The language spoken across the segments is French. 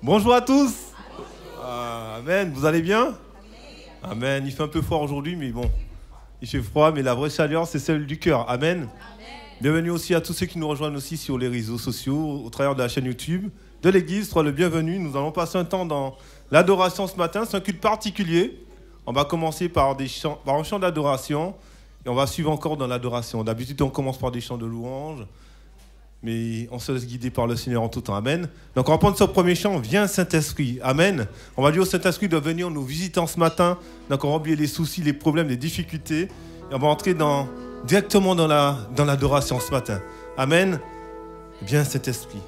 Bonjour à tous. Amen, vous allez bien? Amen, il fait un peu froid aujourd'hui, mais bon, il fait froid, mais la vraie chaleur, c'est celle du cœur. Amen. Bienvenue aussi à tous ceux qui nous rejoignent aussi sur les réseaux sociaux, au travers de la chaîne YouTube de l'Église. Sois le bienvenu. Nous allons passer un temps dans l'adoration ce matin. C'est un culte particulier. On va commencer par un chant d'adoration et on va suivre encore dans l'adoration. D'habitude, on commence par des chants de louange, mais on se laisse guider par le Seigneur en tout temps. Amen. Donc on va prendre ce premier chant, Viens Saint-Esprit. Amen. On va dire au Saint-Esprit de venir nous visiter ce matin. Donc on va oublier les soucis, les problèmes, les difficultés. Et on va entrer directement dans l'adoration ce matin. Amen. Viens Saint-Esprit.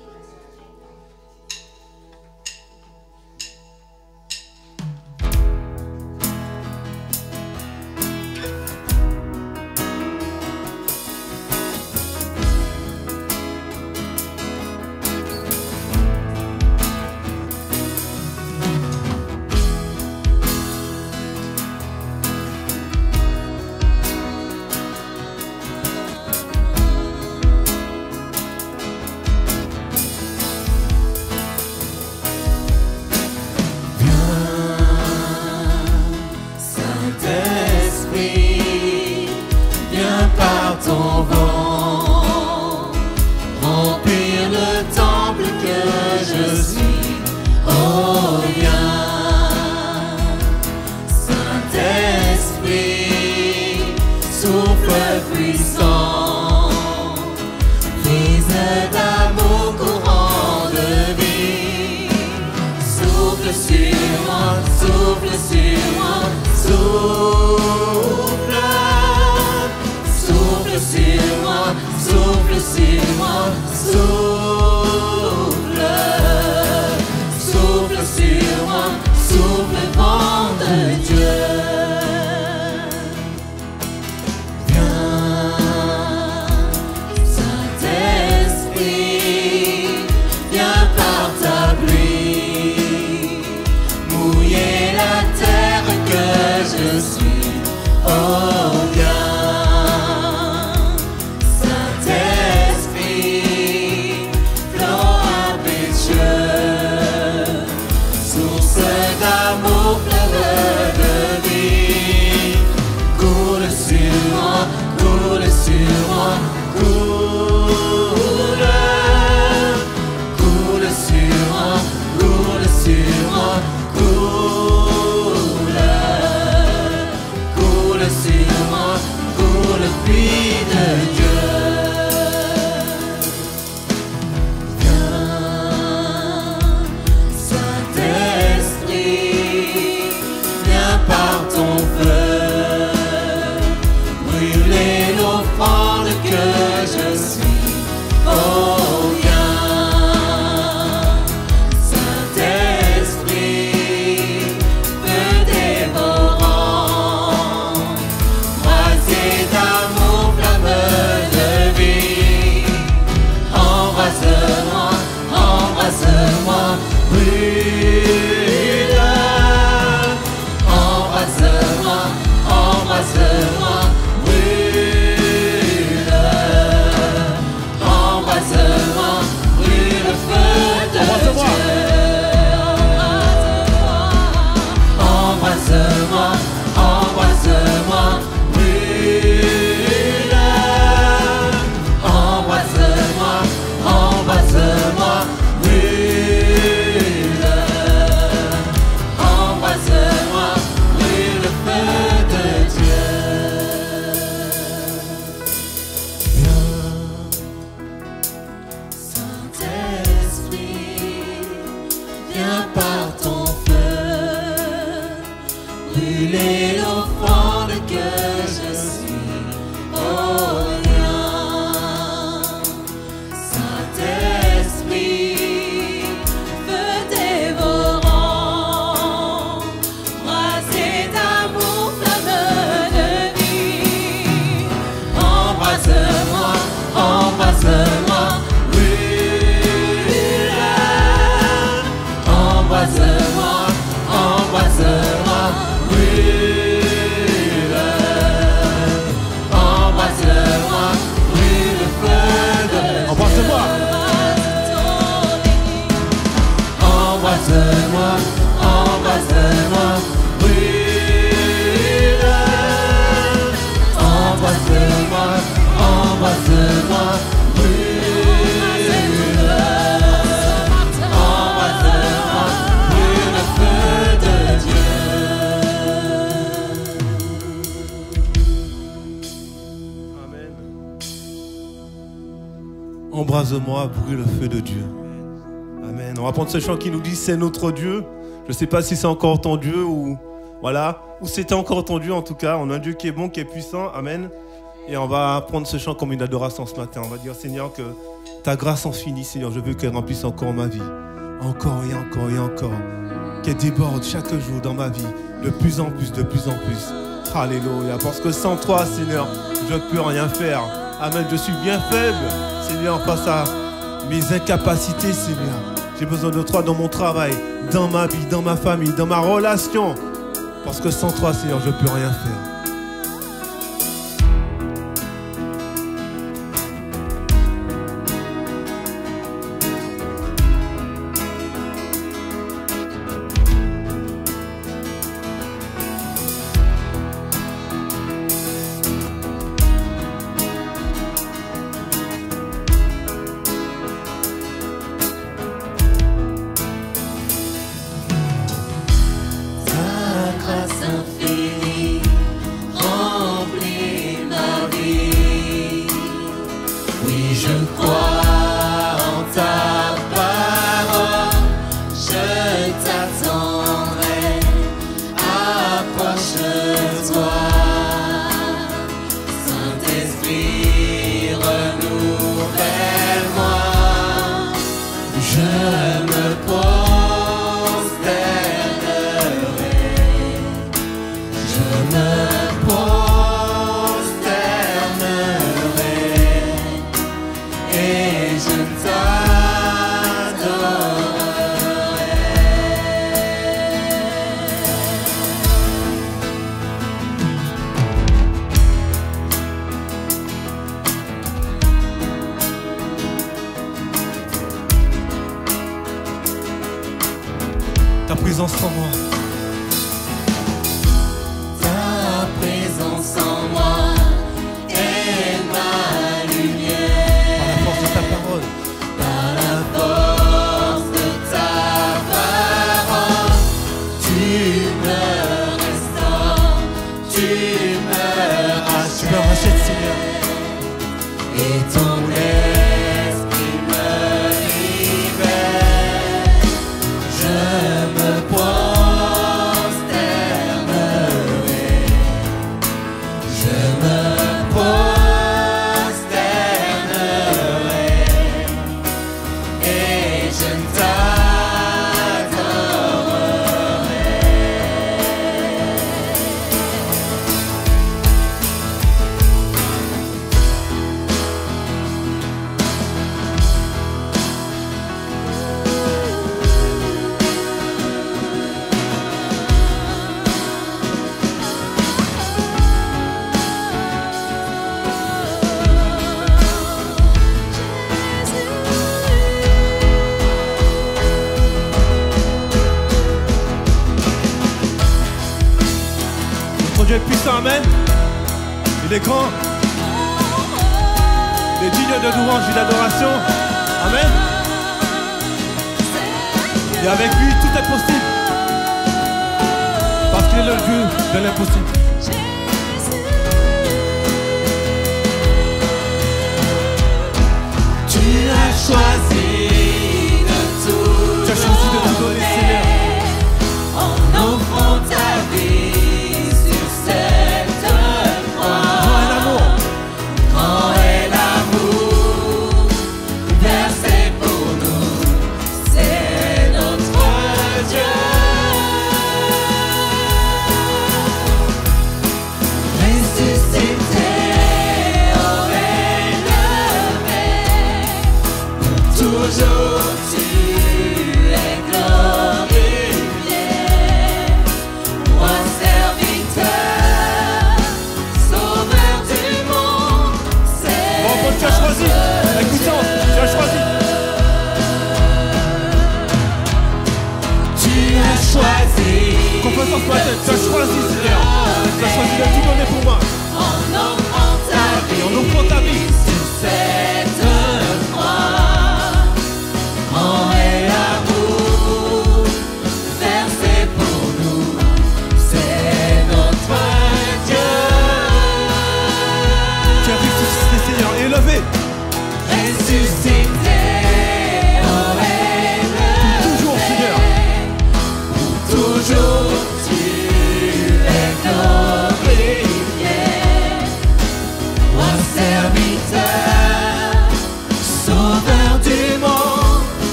Embrasse-moi, moi brûle le feu de Dieu. Amen. On va prendre ce chant qui nous dit c'est notre Dieu. Je ne sais pas si c'est encore ton Dieu ou voilà, ou c'était encore ton Dieu en tout cas. On a un Dieu qui est bon, qui est puissant. Amen. Et on va prendre ce chant comme une adoration ce matin. On va dire Seigneur que ta grâce en finit, Seigneur. Je veux qu'elle remplisse encore ma vie. Encore et encore et encore. Qu'elle déborde chaque jour dans ma vie. De plus en plus, de plus en plus. Alléluia. Parce que sans toi, Seigneur, je ne peux rien faire. Amen. Je suis bien faible, Seigneur, face à mes incapacités, Seigneur. J'ai besoin de toi dans mon travail, dans ma vie, dans ma famille, dans ma relation. Parce que sans toi, Seigneur, je ne peux rien faire. Ta présence en moi. Ta présence en moi est ma lumière. Par la force de ta parole. Par la force de ta parole, tu me restaures, tu me rachètes. Tu me rachètes, Seigneur. Et ton esprit me libère. Je me prosternerai. Je me prosternerai. Et je t'adorerai. Notre Dieu est puissant, amen. Il est grand. Il est digne de louange et d'adoration. Amen. Et avec lui, tout est possible. Parce qu'il est le Dieu de l'impossible. Tu as choisi de tout Tu as choisi de tout donner, Seigneur. en offrant ta vie sur cette croix. Grand est l'amour. Grand est l'amour versé pour nous, c'est notre Dieu. Ressuscité au élevé, toujours tu es glorifié. Roi serviteur, sauveur du monde, c'est Bon, tu as choisi. Écoutons, tu as choisi. Tu as choisi. Confiance en toi, tu as choisi, Seigneur. Tu as choisi de tout donner pour moi. En offrant ta vie, Et en offrant ta vie. sur cette croix, grand est l'amour versé pour nous, c'est notre Dieu. Tu as ressuscité, Seigneur, et élevé. Ressuscité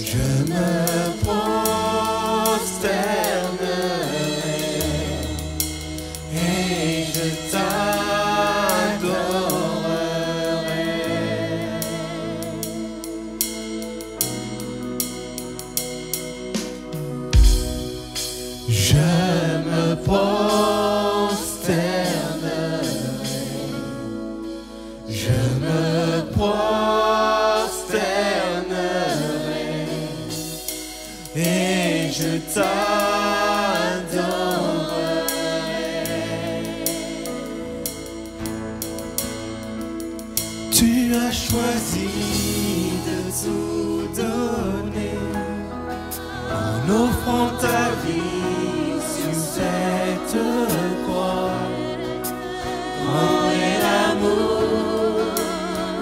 Je me prosternerai et je t'adorerai. Je me prosternerai, je me prosternerai et je t'adorerai. Tu as choisi de tout donner en offrant ta vie sur cette croix. Grand est l'amour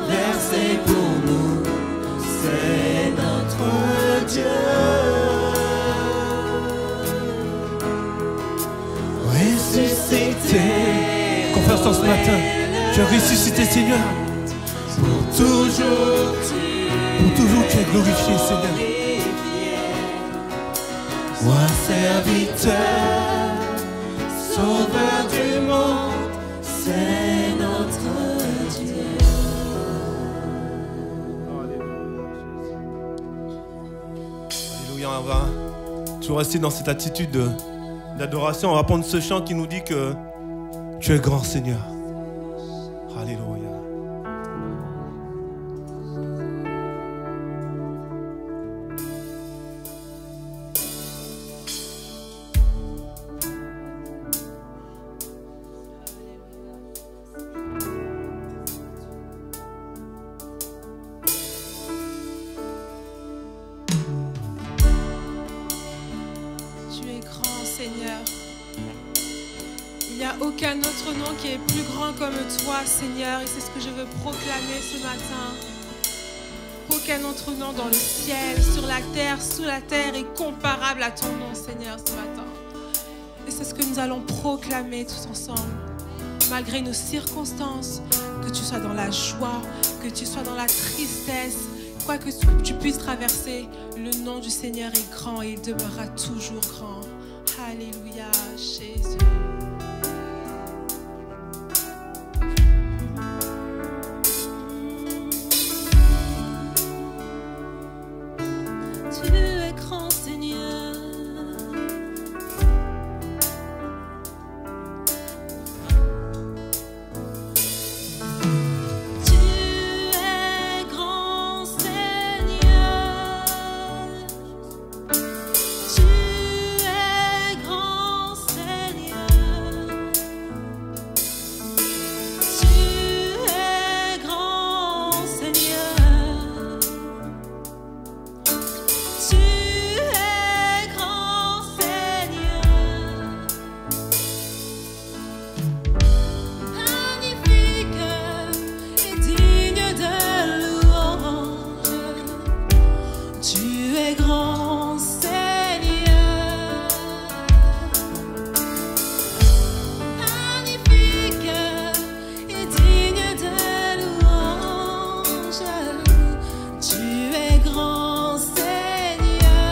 versé pour nous, c'est notre Dieu. Ressuscité, Confessons ce matin, tu as ressuscité, Seigneur. pour toujours Tu es glorifié, Seigneur. Roi serviteur, sauveur du monde, c'est notre Dieu. Alléluia, on va toujours rester dans cette attitude d'adoration. On va prendre ce chant qui nous dit que tu es grand, Seigneur. Alléluia. Tu es grand, Seigneur. Il n'y a aucun autre nom qui est plus grand comme toi, Seigneur. Et c'est ce que je veux proclamer ce matin. Aucun autre nom dans le ciel, sur la terre, sous la terre est comparable à ton nom, Seigneur, ce matin. Et c'est ce que nous allons proclamer tous ensemble. Malgré nos circonstances, que tu sois dans la joie, que tu sois dans la tristesse, quoi que tu puisses traverser, le nom du Seigneur est grand et il demeurera toujours grand. Alléluia, Jésus. Tu es grand, Seigneur. Tu es grand, Seigneur. Tu es grand, Seigneur. Tu es grand, Seigneur. Tu es grand, Seigneur. Magnifique et digne de louange. Tu es grand, Seigneur. Magnifique et digne de louange. Tu es grand, Seigneur.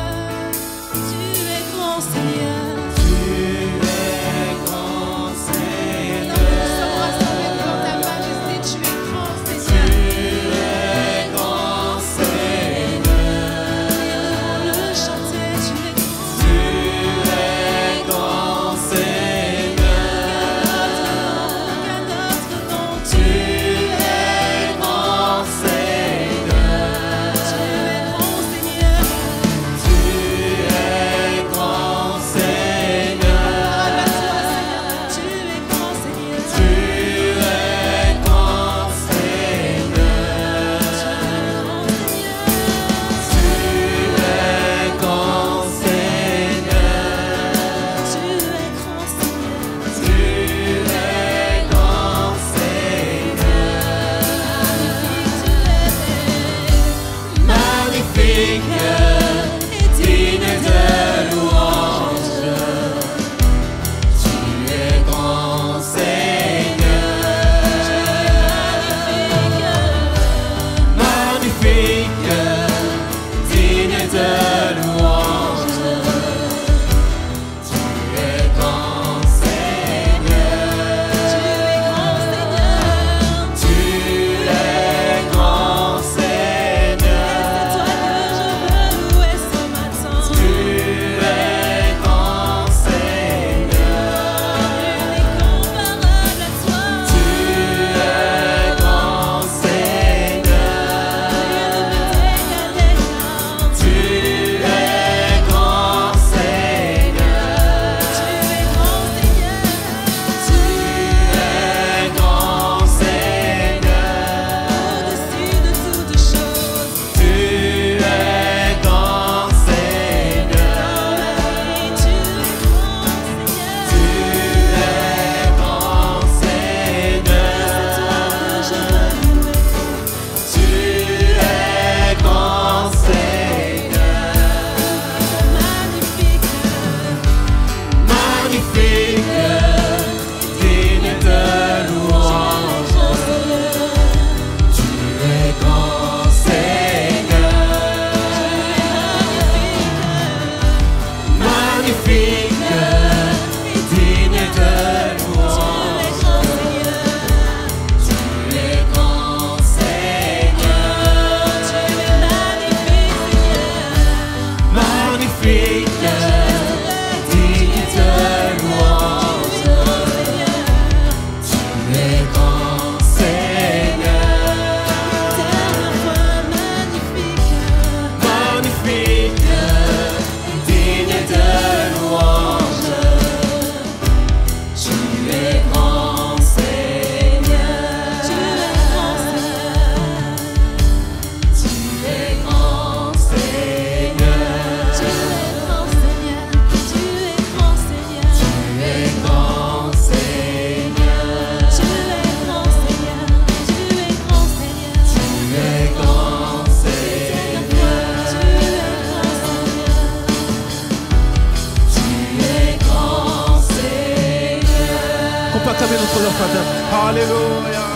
ce matin. Alléluia.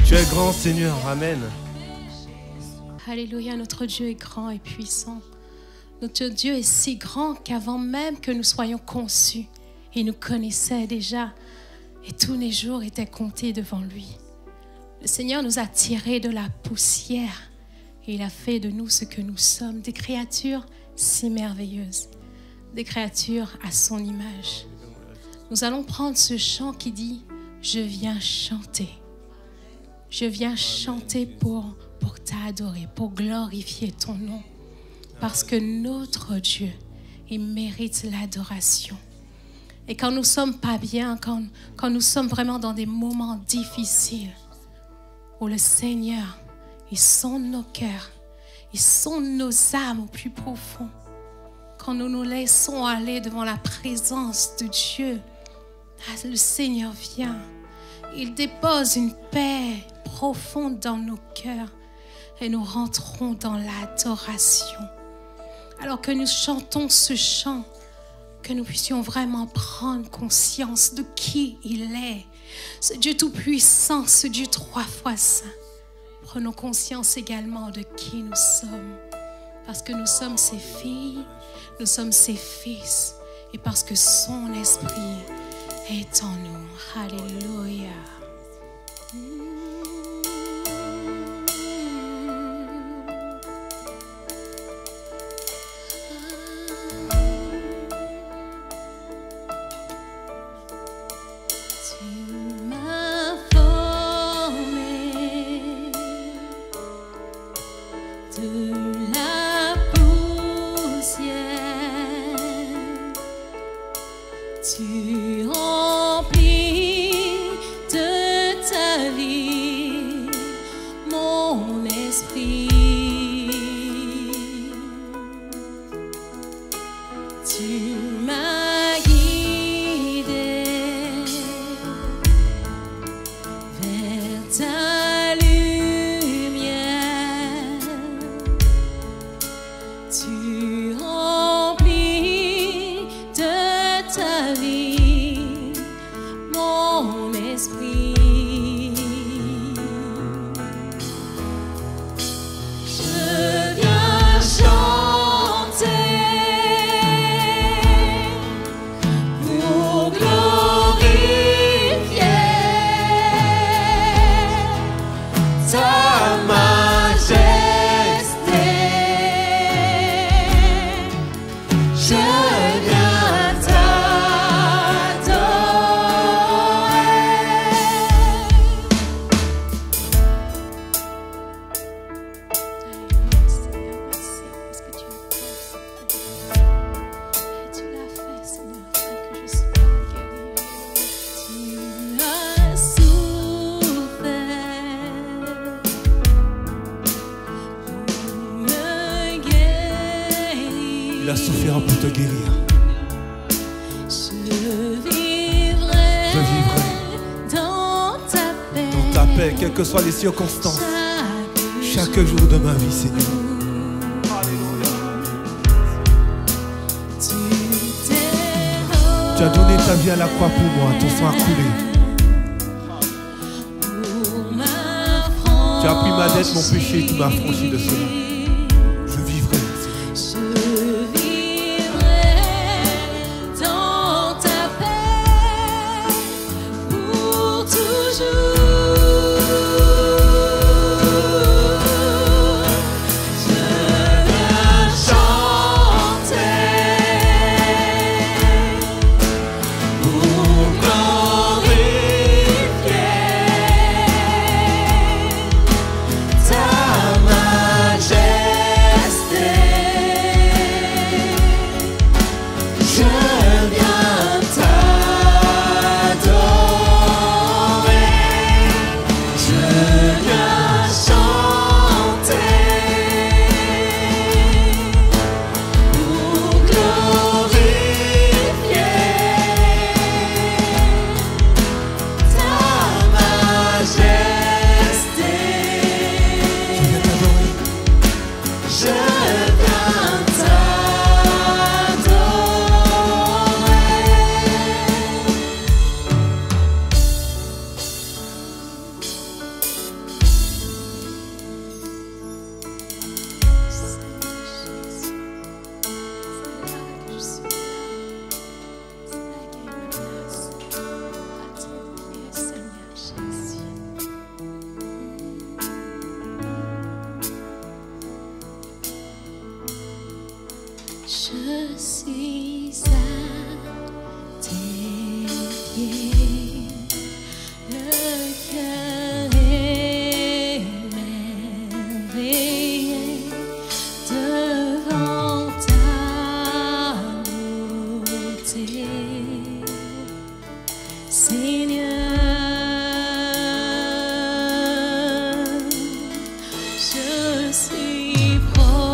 Tu es grand, Seigneur. Amen. Alléluia, notre Dieu est grand et puissant. Notre Dieu est si grand qu'avant même que nous soyons conçus, il nous connaissait déjà et tous les jours étaient comptés devant lui. Le Seigneur nous a tirés de la poussière et il a fait de nous ce que nous sommes, des créatures si merveilleuses, des créatures à son image. Nous allons prendre ce chant qui dit « Je viens chanter ». Je viens chanter pour t'adorer, pour glorifier ton nom. Parce que notre Dieu, il mérite l'adoration. Et quand nous ne sommes pas bien, quand nous sommes vraiment dans des moments difficiles, où le Seigneur, il sonde nos cœurs, il sonde nos âmes au plus profond. Quand nous nous laissons aller devant la présence de Dieu, le Seigneur vient. Il dépose une paix profonde dans nos cœurs et nous rentrons dans l'adoration. Alors que nous chantons ce chant, que nous puissions vraiment prendre conscience de qui il est, ce Dieu tout-puissant, ce Dieu 3 fois saint. Prenons conscience également de qui nous sommes, parce que nous sommes ses filles, nous sommes ses fils, et parce que son esprit est en nous. Alléluia. Tu remplis de ta vie mon esprit. Tu m'as guidé vers ta lumière. Tu remplis de ta vie mon esprit. Je viens chanter pour glorifier ta majesté. Je viens t'adorer. Seigneur, merci parce que tu as fait. Et tu l'as fait, Seigneur, afin que je sois guéri. Tu as souffert pour me guérir. Il a souffert pour te guérir. Je vivrai dans ta paix. Dans ta paix, quelles que soient les circonstances, chaque jour de ma vie, Seigneur. Alléluia. Tu as donné ta vie à la croix pour moi, ton sang a coulé. Tu as pris ma dette, mon péché, tu m'as affranchi de cela. Je vivrai, Seigneur. Je vivrai dans ta paix pour toujours. Je viens chanter pour glorifier ta majesté. Je viens t'adorer. Je viens chanter pour glorifier ta majesté. Je viens t'adorer. Je viens t'adorer. Je suis à tes pieds, le cœur émerveillé devant ta beauté, Seigneur. Je suis prosterné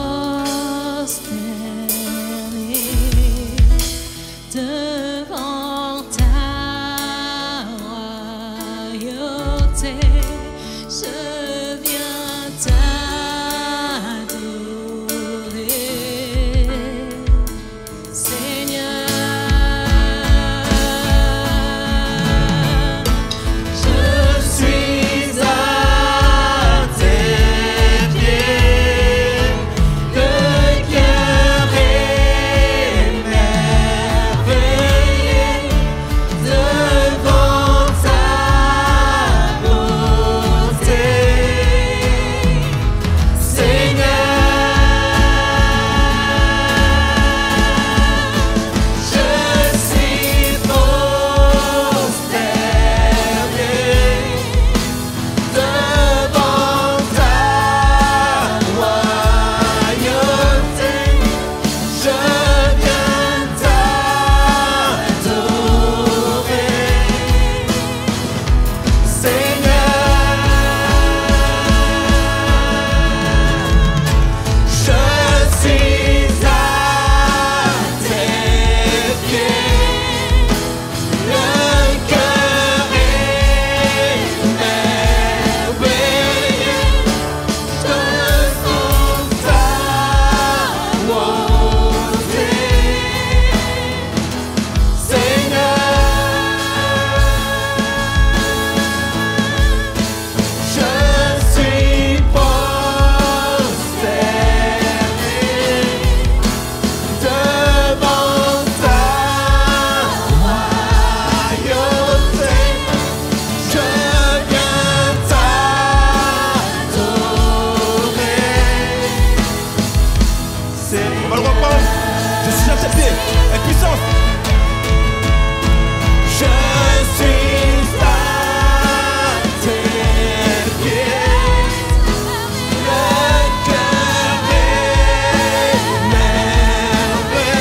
devant ta royauté. Je viens t'adorer, Seigneur. Je suis à tes pieds, le cœur émerveillé devant ta beauté, Seigneur. Je suis prosterné devant ta royauté. Je viens t'adorer, Seigneur. Je suis à tes pieds, le cœur émerveillé devant ta beauté, Seigneur. Je suis prosterné devant ta royauté. Je viens t'adorer, On va le reprendre. Je suis à tes pieds. Avec puissance. Je suis à tes pieds, le cœur émerveillé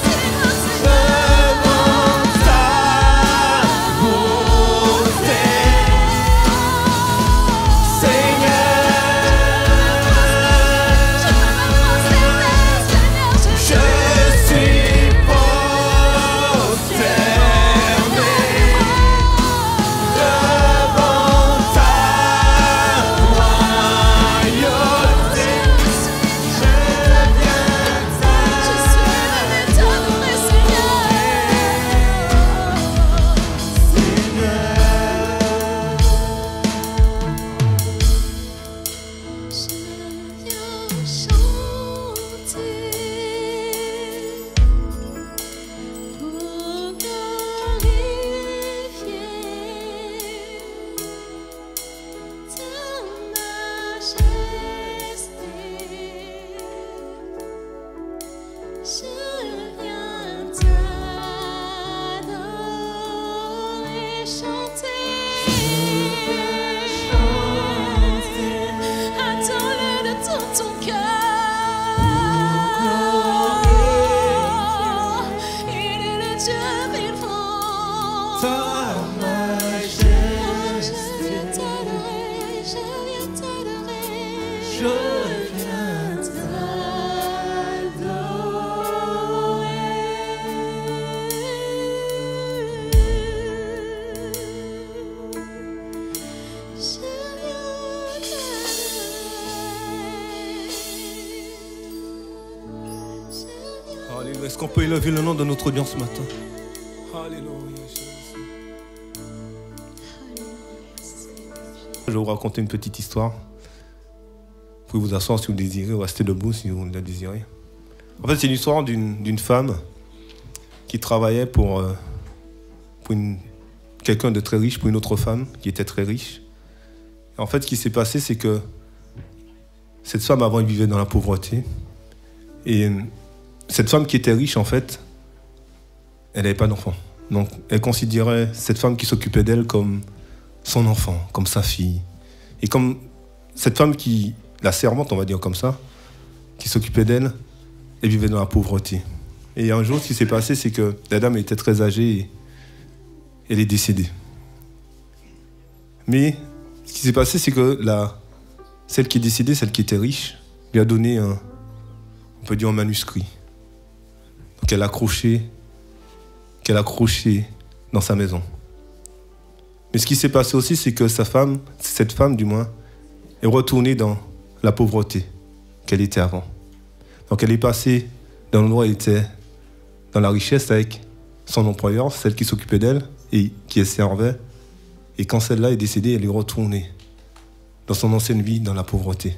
devant ta beauté, Seigneur. Je suis prosterné devant ta royauté. Je viens t'adorer, Attends-le de tout ton cœur. Il est le Dieu vivant. ta Je majesté. viens t'adorer, je viens t'adorer. Je viens Alléluia. Est-ce qu'on peut élever le nom de notre Dieu ce matin? Alléluia. Jésus. Je vais vous raconter une petite histoire. Vous pouvez vous asseoir si vous désirez ou rester debout si vous le désirez. En fait, c'est l'histoire d'une femme qui travaillait pour quelqu'un de très riche, pour une autre femme qui était très riche. Et en fait, ce qui s'est passé, c'est que cette femme, avant, elle vivait dans la pauvreté. Et cette femme qui était riche, en fait, elle n'avait pas d'enfant. Donc, elle considérait cette femme qui s'occupait d'elle comme son enfant, comme sa fille. Et comme cette femme qui, la servante, on va dire comme ça, qui s'occupait d'elle, elle vivait dans la pauvreté. Et un jour, ce qui s'est passé, c'est que la dame était très âgée et elle est décédée. Mais ce qui s'est passé, c'est que celle qui est décédée, celle qui était riche, lui a donné on peut dire un manuscrit. Donc elle a accroché dans sa maison. Mais ce qui s'est passé aussi, c'est que cette femme du moins, est retournée dans la pauvreté qu'elle était avant. Donc elle est passée d'un endroit où elle était dans la richesse avec son employeur, celle qui s'occupait d'elle et qui elle servait. Et quand celle-là est décédée, elle est retournée dans son ancienne vie, dans la pauvreté.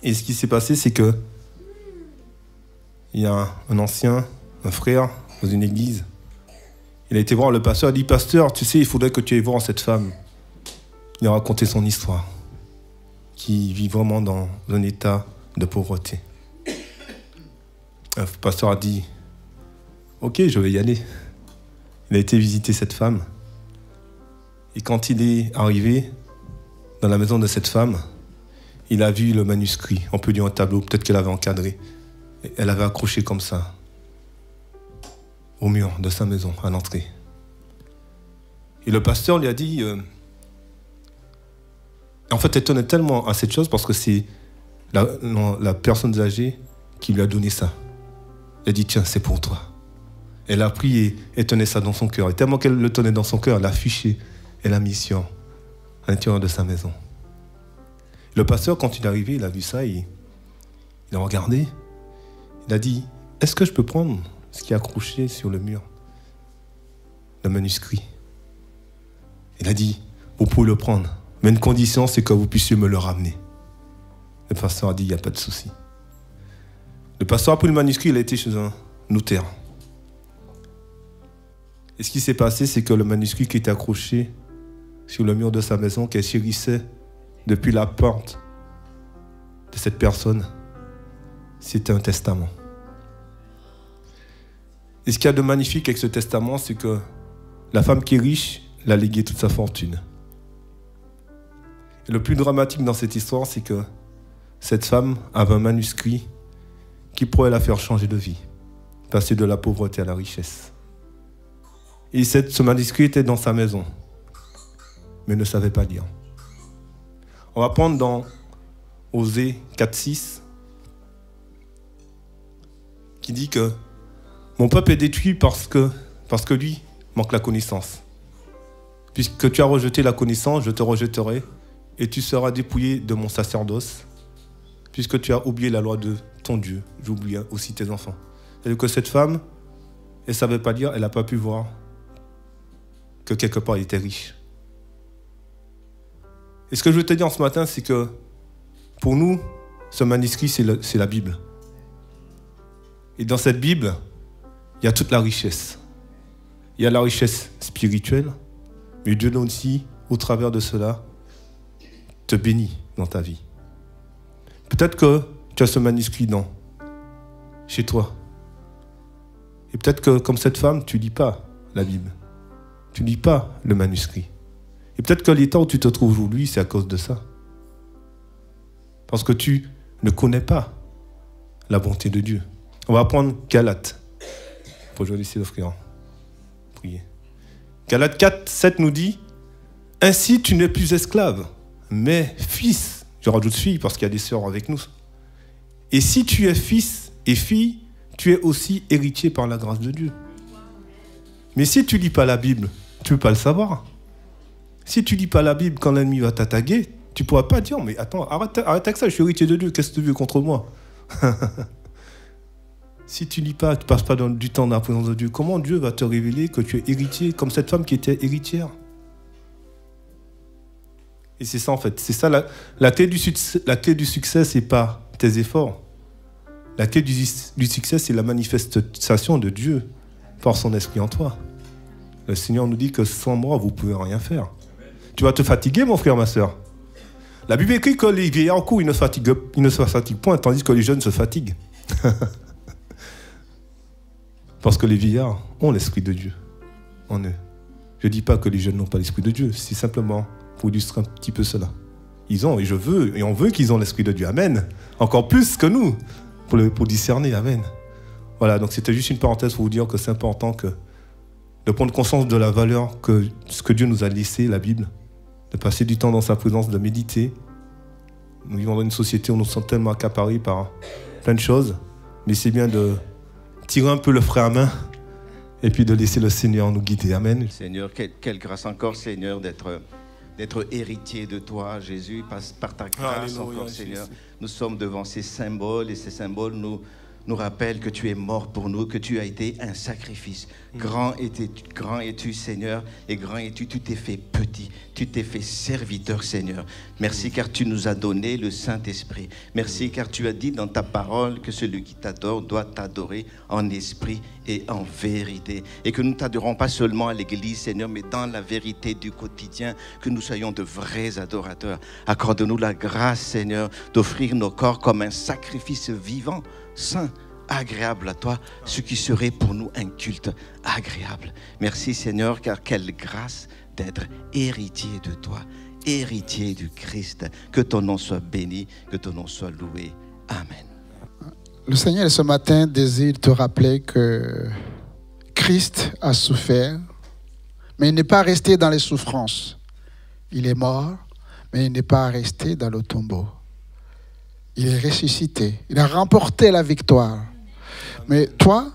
Et ce qui s'est passé, c'est que il y a un frère dans une église. Il a été voir le pasteur, il a dit « Pasteur, tu sais, il faudrait que tu ailles voir cette femme. » Il a raconté son histoire, qui vit vraiment dans un état de pauvreté. Le pasteur a dit « Ok, je vais y aller. » Il a été visiter cette femme. Et quand il est arrivé dans la maison de cette femme, il a vu le manuscrit. On peut dire un tableau, peut-être qu'elle avait encadré. Elle avait accroché comme ça au mur de sa maison, à l'entrée. Et le pasteur lui a dit... En fait, elle tenait tellement à cette chose parce que c'est la personne âgée qui lui a donné ça. Elle a dit, tiens, c'est pour toi. Elle a pris et elle tenait ça dans son cœur. Et tellement qu'elle le tenait dans son cœur, elle l'a affiché et l'a mis sur à l'intérieur de sa maison. Le pasteur, quand il est arrivé, il a vu ça, il a regardé. Il a dit, est-ce que je peux prendre ce qui est accroché sur le mur, le manuscrit? Il a dit, vous pouvez le prendre, mais une condition, c'est que vous puissiez me le ramener. Le pasteur a dit, il n'y a pas de souci. Le pasteur a pris le manuscrit, il a été chez un notaire. Et ce qui s'est passé, c'est que le manuscrit qui était accroché sur le mur de sa maison, qu'elle chérissait depuis la porte de cette personne, c'était un testament. Et ce qu'il y a de magnifique avec ce testament, c'est que la femme qui est riche l'a légué toute sa fortune. Et le plus dramatique dans cette histoire, c'est que cette femme avait un manuscrit qui pourrait la faire changer de vie, passer de la pauvreté à la richesse. Et ce manuscrit était dans sa maison, mais ne savait pas lire. On va prendre dans Osée 4:6, qui dit que mon peuple est détruit parce que lui manque la connaissance. Puisque tu as rejeté la connaissance, je te rejetterai et tu seras dépouillé de mon sacerdoce. Puisque tu as oublié la loi de ton Dieu, j'oublie aussi tes enfants. C'est-à-dire que cette femme, elle ne savait pas lire, elle n'a pas pu voir que quelque part elle était riche. Et ce que je veux te dire ce matin, c'est que pour nous, ce manuscrit, c'est la Bible. Et dans cette Bible, il y a toute la richesse. Il y a la richesse spirituelle, mais Dieu aussi, au travers de cela, te bénit dans ta vie. Peut-être que tu as ce manuscrit chez toi. Et peut-être que, comme cette femme, tu ne lis pas la Bible. Tu ne lis pas le manuscrit. Et peut-être que l'état où tu te trouves aujourd'hui, c'est à cause de ça. Parce que tu ne connais pas la bonté de Dieu. On va prendre Galates. Pour aujourd'hui, c'est l'offrir. Priez. Galates 4:7 nous dit, « Ainsi tu n'es plus esclave, mais fils. » Je rajoute fille parce qu'il y a des sœurs avec nous. « Et si tu es fils et fille, tu es aussi héritier par la grâce de Dieu. » Mais si tu ne lis pas la Bible, tu ne peux pas le savoir. Si tu ne lis pas la Bible, quand l'ennemi va t'attaquer, tu ne pourras pas dire, mais attends, arrête avec ça, je suis héritier de Dieu, qu'est-ce que tu veux contre moi? Si tu ne lis pas, tu ne passes pas du temps dans la présence de Dieu, comment Dieu va te révéler que tu es héritier, comme cette femme qui était héritière? Et c'est ça en fait, c'est ça la clé du succès, c'est pas tes efforts. La clé du succès, c'est la manifestation de Dieu par son esprit en toi. Le Seigneur nous dit que sans moi, vous ne pouvez rien faire. Tu vas te fatiguer, mon frère, ma soeur. La Bible écrit que les vieillards courent, ils ne se fatiguent point, tandis que les jeunes se fatiguent. Parce que les vieillards ont l'Esprit de Dieu en eux. Je ne dis pas que les jeunes n'ont pas l'Esprit de Dieu, c'est simplement pour illustrer un petit peu cela. Ils ont, et on veut qu'ils ont l'Esprit de Dieu. Amen. Encore plus que nous, pour discerner. Amen. Voilà, donc c'était juste une parenthèse pour vous dire que c'est important de prendre conscience de la valeur que ce que Dieu nous a laissé, la Bible, de passer du temps dans sa présence, de méditer. Nous vivons dans une société où nous sommes tellement accaparés par plein de choses, mais c'est bien de tirer un peu le frein à main et puis de laisser le Seigneur nous guider. Amen. Seigneur, quelle grâce encore, Seigneur, d'être héritier de toi, Jésus, par ta grâce encore, Seigneur. Nous sommes devant ces symboles et ces symboles nous rappellent que tu es mort pour nous, que tu as été un sacrifice. Grand es-tu, Seigneur, et grand es-tu, tu t'es fait petit, tu t'es fait serviteur, Seigneur. Merci car tu nous as donné le Saint-Esprit. Merci car tu as dit dans ta parole que celui qui t'adore doit t'adorer en esprit et en vérité. Et que nous ne t'adorons pas seulement à l'église, Seigneur, mais dans la vérité du quotidien, que nous soyons de vrais adorateurs. Accorde-nous la grâce, Seigneur, d'offrir nos corps comme un sacrifice vivant, saint, agréable à toi, ce qui serait pour nous un culte agréable. Merci Seigneur, car quelle grâce d'être héritier de toi, héritier du Christ. Que ton nom soit béni, que ton nom soit loué. Amen. Le Seigneur ce matin désire te rappeler que Christ a souffert, mais il n'est pas resté dans les souffrances. Il est mort, mais il n'est pas resté dans le tombeau. Il est ressuscité. Il a remporté la victoire. Mais toi,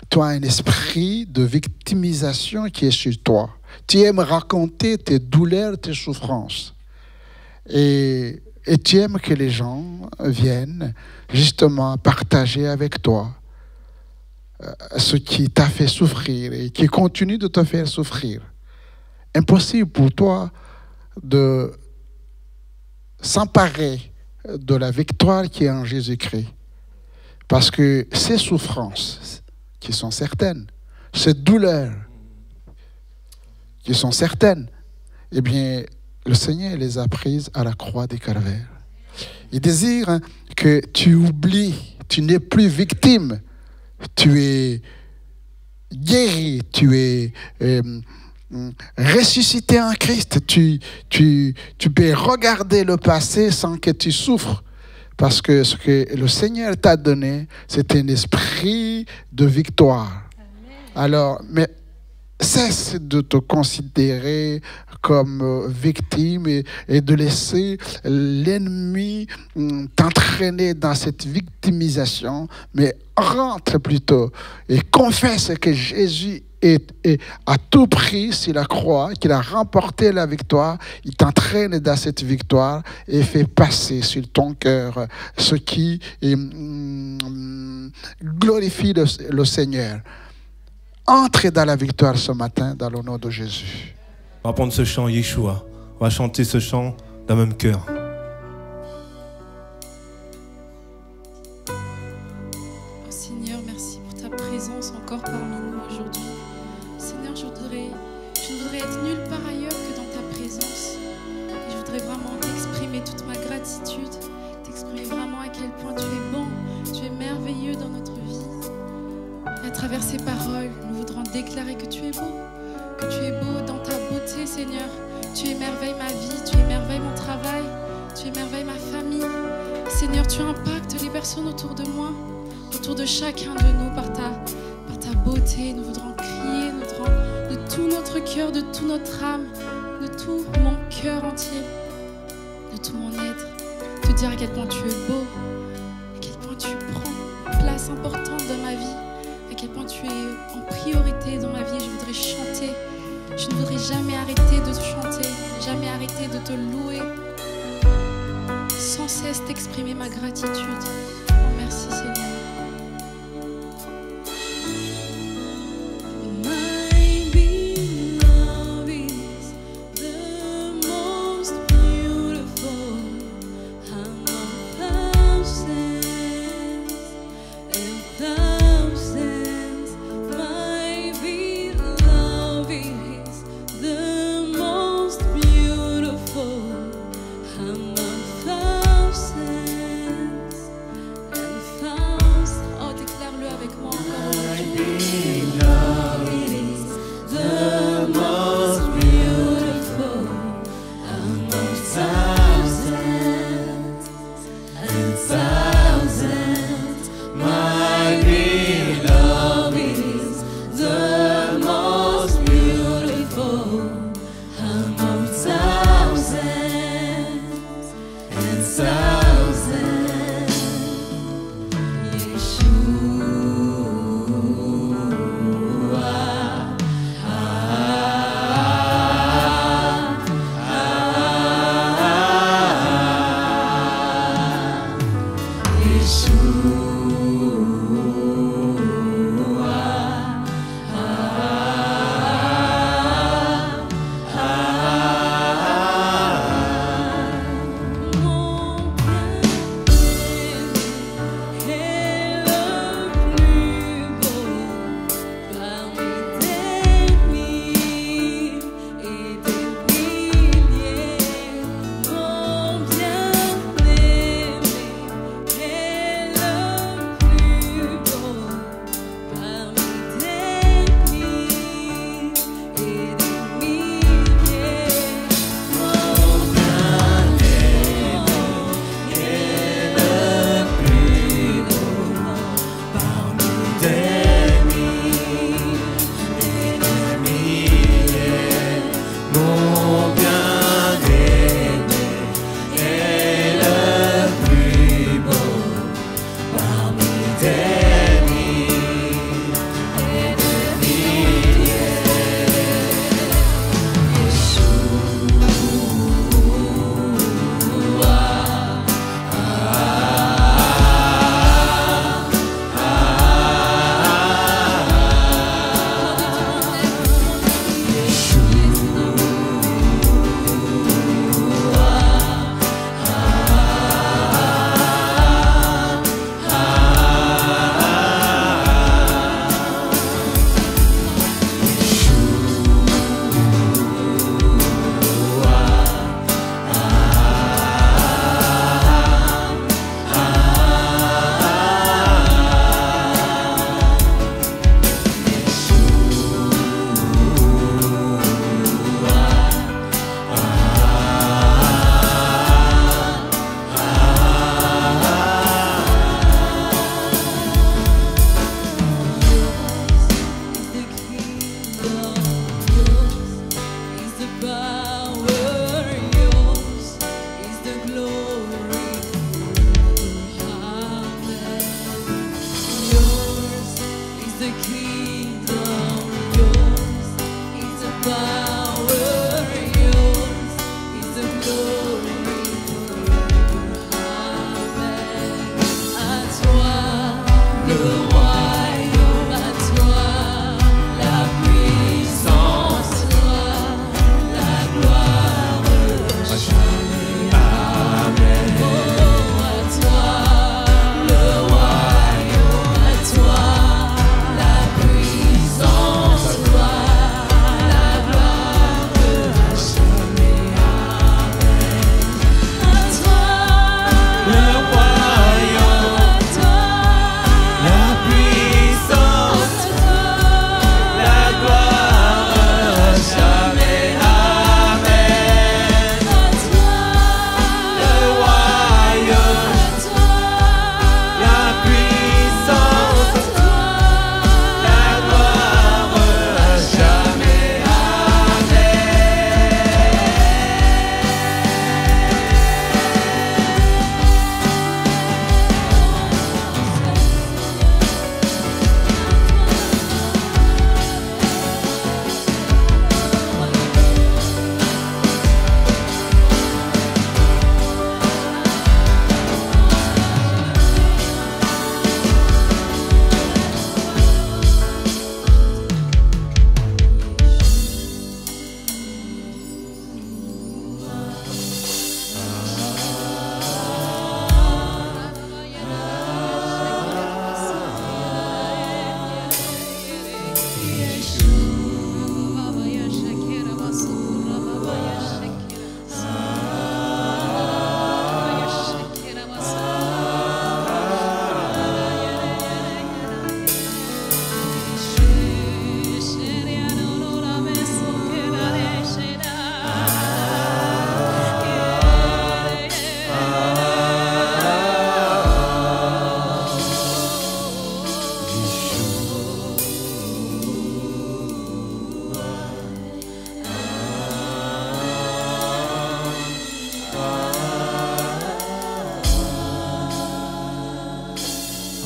tu as un esprit de victimisation qui est sur toi. Tu aimes raconter tes douleurs, tes souffrances. Et tu aimes que les gens viennent justement partager avec toi ce qui t'a fait souffrir et qui continue de te faire souffrir. Impossible pour toi de s'emparer de la victoire qui est en Jésus-Christ. Parce que ces souffrances qui sont certaines, ces douleurs qui sont certaines, eh bien, le Seigneur les a prises à la croix du Calvaire. Il désire que tu oublies, tu n'es plus victime, tu es guéri, tu es ressuscité en Christ. Tu peux regarder le passé sans que tu souffres. Parce que ce que le Seigneur t'a donné, c'est un esprit de victoire. Amen. Alors, mais cesse de te considérer comme victime et de laisser l'ennemi t'entraîner dans cette victimisation, mais rentre plutôt et confesse que Jésus a tout pris sur la croix, qu'il a remporté la victoire. Il t'entraîne dans cette victoire et fait passer sur ton cœur ce qui glorifie le Seigneur. Entrez dans la victoire ce matin dans le nom de Jésus. On va prendre ce chant Yeshua. On va chanter ce chant d'un même cœur. Oh Seigneur, merci pour ta présence encore parmi nous aujourd'hui. Seigneur, je ne voudrais être nulle part ailleurs que dans ta présence. Et je voudrais vraiment t'exprimer toute ma gratitude, t'exprimer vraiment à quel point tu es bon, tu es merveilleux dans notre vie. Et à travers ces paroles, nous voudrons déclarer que tu es beau dans ta beauté, Seigneur. Tu émerveilles ma vie, tu émerveilles mon travail, tu émerveilles ma famille. Seigneur, tu impactes les personnes autour de moi, autour de chacun de nous par ta beauté. Nous voudrons crier, de tout notre cœur, de toute notre âme, de tout mon cœur entier, de tout mon être, te dire à quel point tu es beau, à quel point tu prends une place importante dans ma vie, à quel point tu es en priorité dans ma vie. Je voudrais chanter. Je ne voudrais jamais arrêter de te chanter, jamais arrêter de te louer, sans cesse t'exprimer ma gratitude. Oh, merci Seigneur.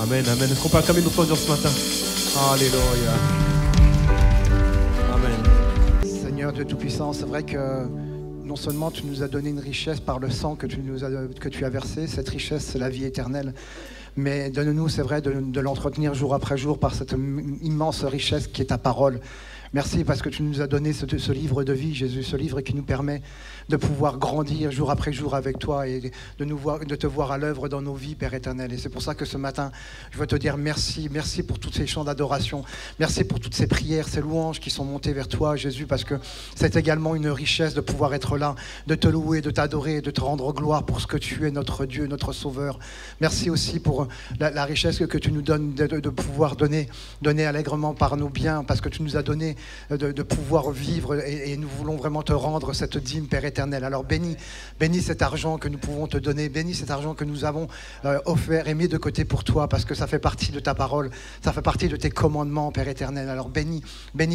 Amen, amen. Est-ce qu'on peut acclamer notre audience ce matin? Alléluia. Amen. Seigneur Dieu Tout-Puissant, c'est vrai que non seulement tu nous as donné une richesse par le sang que tu as versé, cette richesse c'est la vie éternelle, mais donne-nous, c'est vrai, de l'entretenir jour après jour par cette immense richesse qui est ta parole. Merci parce que tu nous as donné ce livre de vie, Jésus, ce livre qui nous permet de pouvoir grandir jour après jour avec toi et de te voir à l'œuvre dans nos vies, Père éternel. Et c'est pour ça que ce matin, je veux te dire merci. Merci pour tous ces chants d'adoration. Merci pour toutes ces prières, ces louanges qui sont montées vers toi, Jésus, parce que c'est également une richesse de pouvoir être là, de te louer, de t'adorer, de te rendre gloire pour ce que tu es, notre Dieu, notre Sauveur. Merci aussi pour la richesse que tu nous donnes de pouvoir donner allègrement par nos biens, parce que tu nous as donné de pouvoir vivre et nous voulons vraiment te rendre cette dîme, Père éternel. Alors bénis cet argent que nous pouvons te donner, bénis cet argent que nous avons offert et mis de côté pour toi, parce que ça fait partie de ta parole, ça fait partie de tes commandements, Père éternel. Alors bénis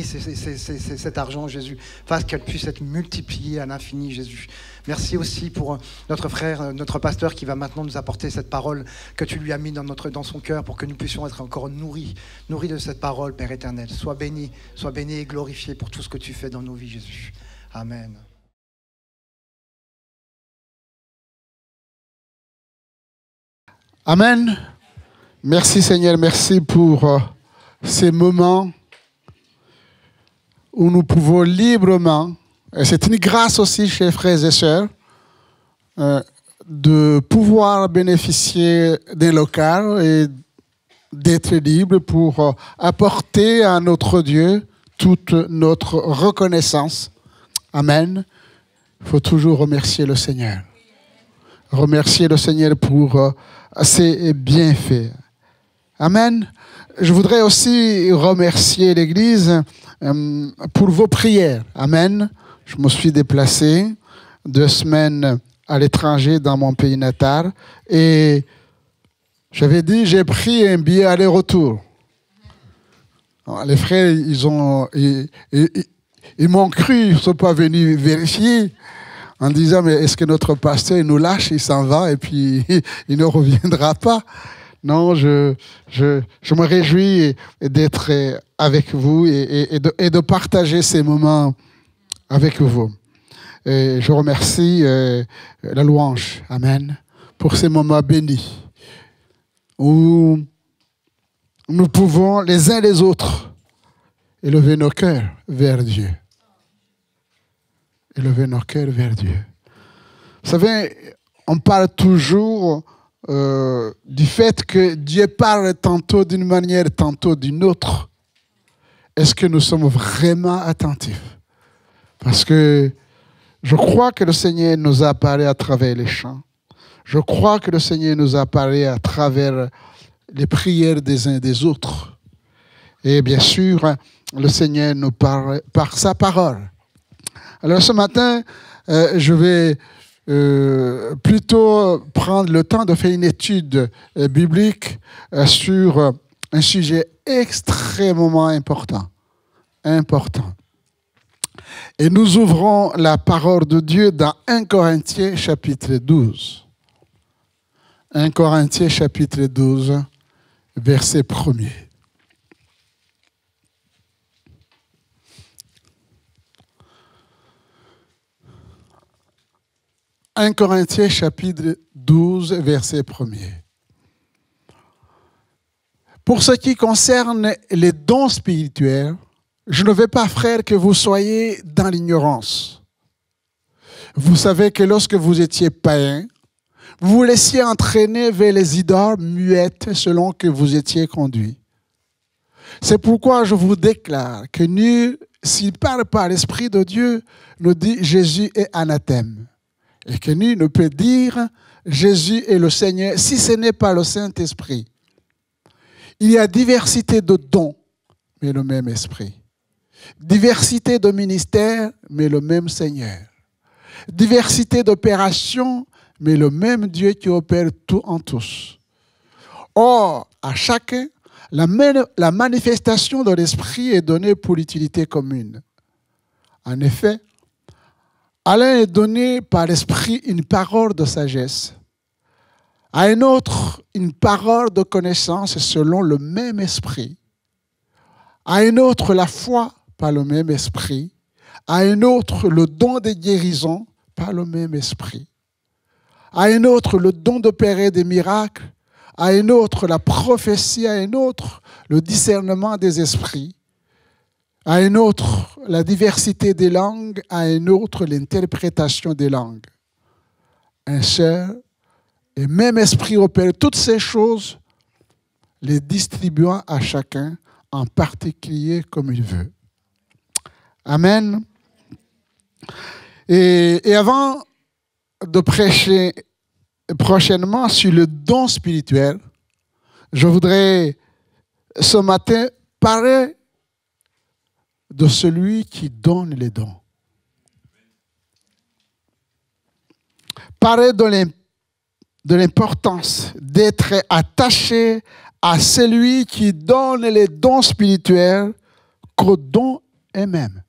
cet argent, Jésus, fasse qu'elle puisse être multipliée à l'infini, Jésus. Merci aussi pour notre frère, notre pasteur qui va maintenant nous apporter cette parole que tu lui as mis dans son cœur pour que nous puissions être encore nourris de cette parole, Père éternel. Sois béni et glorifié pour tout ce que tu fais dans nos vies, Jésus. Amen. Amen. Merci Seigneur, merci pour ces moments où nous pouvons librement, et c'est une grâce aussi, chers frères et sœurs, de pouvoir bénéficier d'un local et d'être libre pour apporter à notre Dieu toute notre reconnaissance. Amen. Il faut toujours remercier le Seigneur. Remercier le Seigneur pour ses bienfaits. Amen. Je voudrais aussi remercier l'Église pour vos prières. Amen. Je me suis déplacé 2 semaines à l'étranger dans mon pays natal et j'avais dit, j'ai pris un billet aller-retour. Les frères, ils m'ont cru, ils ne sont pas venus vérifier en disant, mais est-ce que notre pasteur il nous lâche, il s'en va et puis il ne reviendra pas? Non, je me réjouis d'être avec vous et de partager ces moments avec vous. Et je remercie la louange, Amen, pour ces moments bénis où nous pouvons les uns les autres élever nos cœurs vers Dieu. Élever nos cœurs vers Dieu. Vous savez, on parle toujours du fait que Dieu parle tantôt d'une manière, tantôt d'une autre. Est-ce que nous sommes vraiment attentifs? Parce que je crois que le Seigneur nous a parlé à travers les chants. Je crois que le Seigneur nous a parlé à travers les prières des uns des autres. Et bien sûr, le Seigneur nous parle par sa parole. Alors ce matin, je vais plutôt prendre le temps de faire une étude biblique sur un sujet extrêmement important. Et nous ouvrons la parole de Dieu dans 1 Corinthiens chapitre 12. 1 Corinthiens chapitre 12, verset 1er. « 1 Corinthiens chapitre 12, verset 1er. Pour ce qui concerne les dons spirituels, je ne veux pas, frères, que vous soyez dans l'ignorance. Vous savez que lorsque vous étiez païens, vous vous laissiez entraîner vers les idoles muettes selon que vous étiez conduits. C'est pourquoi je vous déclare que nul, s'il parle par l'Esprit de Dieu, nous dit Jésus est anathème. Et que nul ne peut dire Jésus est le Seigneur si ce n'est pas le Saint-Esprit. Il y a diversité de dons, mais le même Esprit. Diversité de ministères, mais le même Seigneur. Diversité d'opérations, mais le même Dieu qui opère tout en tous. Or, à chacun, la manifestation de l'Esprit est donnée pour l'utilité commune. En effet, à l'un est donné par l'Esprit une parole de sagesse, À un autre, une parole de connaissance selon le même esprit. À un autre, la foi par le même esprit. À un autre, le don de guérison par le même esprit. À un autre, le don d'opérer des miracles. À un autre, la prophétie. À un autre, le discernement des esprits. À un autre, la diversité des langues. À un autre, l'interprétation des langues. Un seul et même esprit opère toutes ces choses, les distribuant à chacun en particulier comme il veut. Amen. Et avant de prêcher prochainement sur le don spirituel, je voudrais ce matin parler de celui qui donne les dons. Parler de l'importance d'être attaché à celui qui donne les dons spirituels qu'aux dons eux-mêmes.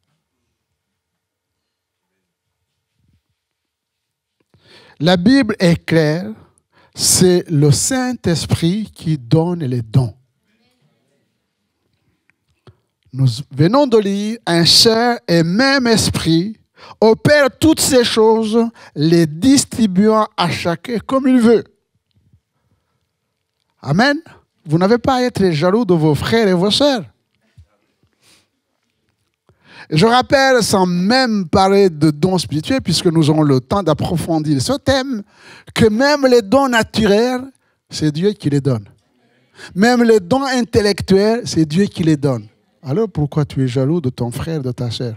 La Bible est claire, c'est le Saint-Esprit qui donne les dons. Nous venons de lire un seul et même esprit opère toutes ces choses, les distribuant à chacun comme il veut. Amen. Vous n'avez pas à être jaloux de vos frères et vos sœurs. Je rappelle, sans même parler de dons spirituels, puisque nous aurons le temps d'approfondir ce thème, que même les dons naturels, c'est Dieu qui les donne. Même les dons intellectuels, c'est Dieu qui les donne. Alors pourquoi tu es jaloux de ton frère, de ta sœur?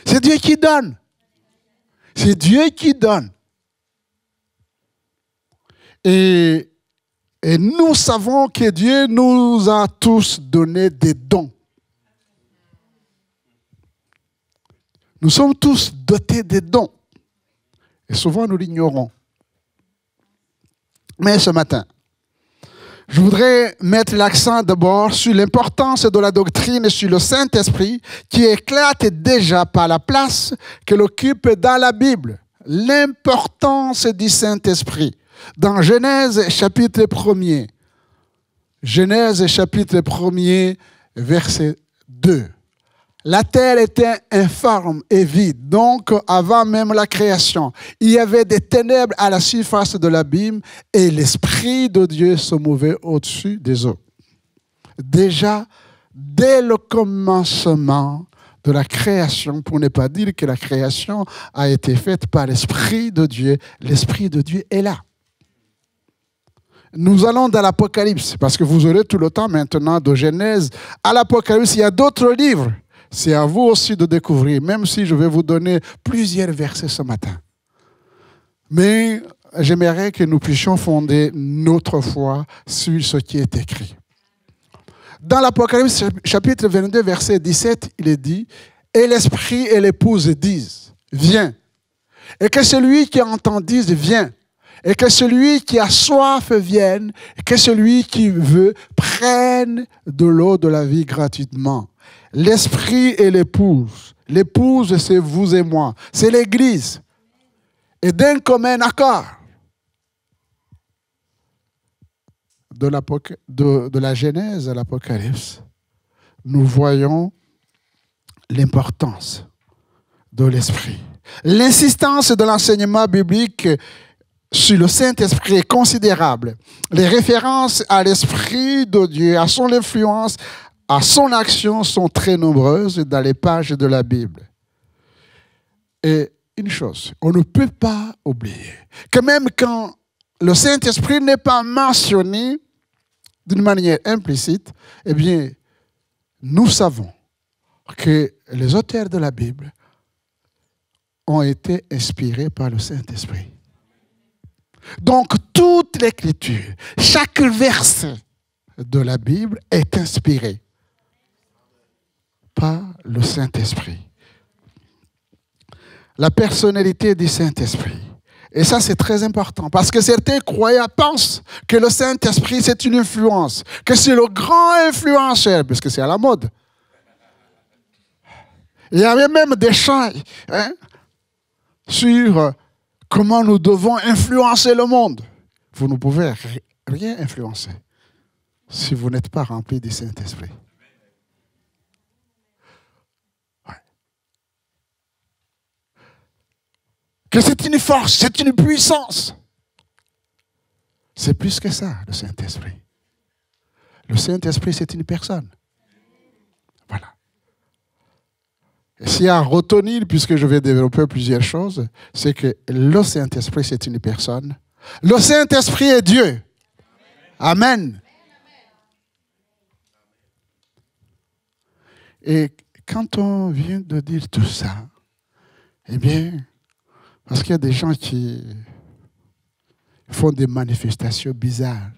C'est Dieu qui donne. C'est Dieu qui donne. Et nous savons que Dieu nous a tous donné des dons. Nous sommes tous dotés des dons. Et souvent nous l'ignorons. Mais ce matin, je voudrais mettre l'accent d'abord sur l'importance de la doctrine et sur le Saint-Esprit qui éclate déjà par la place qu'elle occupe dans la Bible. L'importance du Saint-Esprit. Dans Genèse chapitre 1er. Genèse chapitre 1er, verset 2. La terre était informe et vide, donc avant même la création. Il y avait des ténèbres à la surface de l'abîme et l'Esprit de Dieu se mouvait au-dessus des eaux. Déjà, dès le commencement de la création, pour ne pas dire que la création a été faite par l'Esprit de Dieu est là. Nous allons dans l'Apocalypse, parce que vous aurez tout le temps maintenant de Genèse à l'Apocalypse. Il y a d'autres livres. C'est à vous aussi de découvrir, même si je vais vous donner plusieurs versets ce matin. Mais j'aimerais que nous puissions fonder notre foi sur ce qui est écrit. Dans l'Apocalypse chapitre 22, verset 17, il est dit « Et l'Esprit et l'épouse disent, viens. Et que celui qui entend dise, viens. Et que celui qui a soif vienne. Et que celui qui veut prenne de l'eau de la vie gratuitement. » L'Esprit et l'épouse. L'épouse, c'est vous et moi. C'est l'Église. Et d'un commun accord. De la Genèse à l'Apocalypse, nous voyons l'importance de l'Esprit. L'insistance de l'enseignement biblique sur le Saint-Esprit est considérable. Les références à l'Esprit de Dieu, à son influence, à son action sont très nombreuses dans les pages de la Bible. Et une chose, on ne peut pas oublier que même quand le Saint-Esprit n'est pas mentionné d'une manière implicite, eh bien, nous savons que les auteurs de la Bible ont été inspirés par le Saint-Esprit. Donc, toute l'écriture, chaque verset de la Bible est inspiré par le Saint-Esprit. La personnalité du Saint-Esprit. Et ça, c'est très important parce que certains croyants pensent que le Saint-Esprit, c'est une influence, que c'est le grand influenceur, parce que c'est à la mode. Il y avait même des chants sur comment nous devons influencer le monde. vous ne pouvez rien influencer si vous n'êtes pas rempli du Saint-Esprit. Ouais. Que c'est une force, c'est une puissance. C'est plus que ça, le Saint-Esprit. Le Saint-Esprit, c'est une personne. Voilà. Et s'il y a à retenir, puisque je vais développer plusieurs choses, c'est que le Saint-Esprit, c'est une personne. Le Saint-Esprit est Dieu. Amen. Et quand on vient de dire tout ça, eh bien, parce qu'il y a des gens qui font des manifestations bizarres,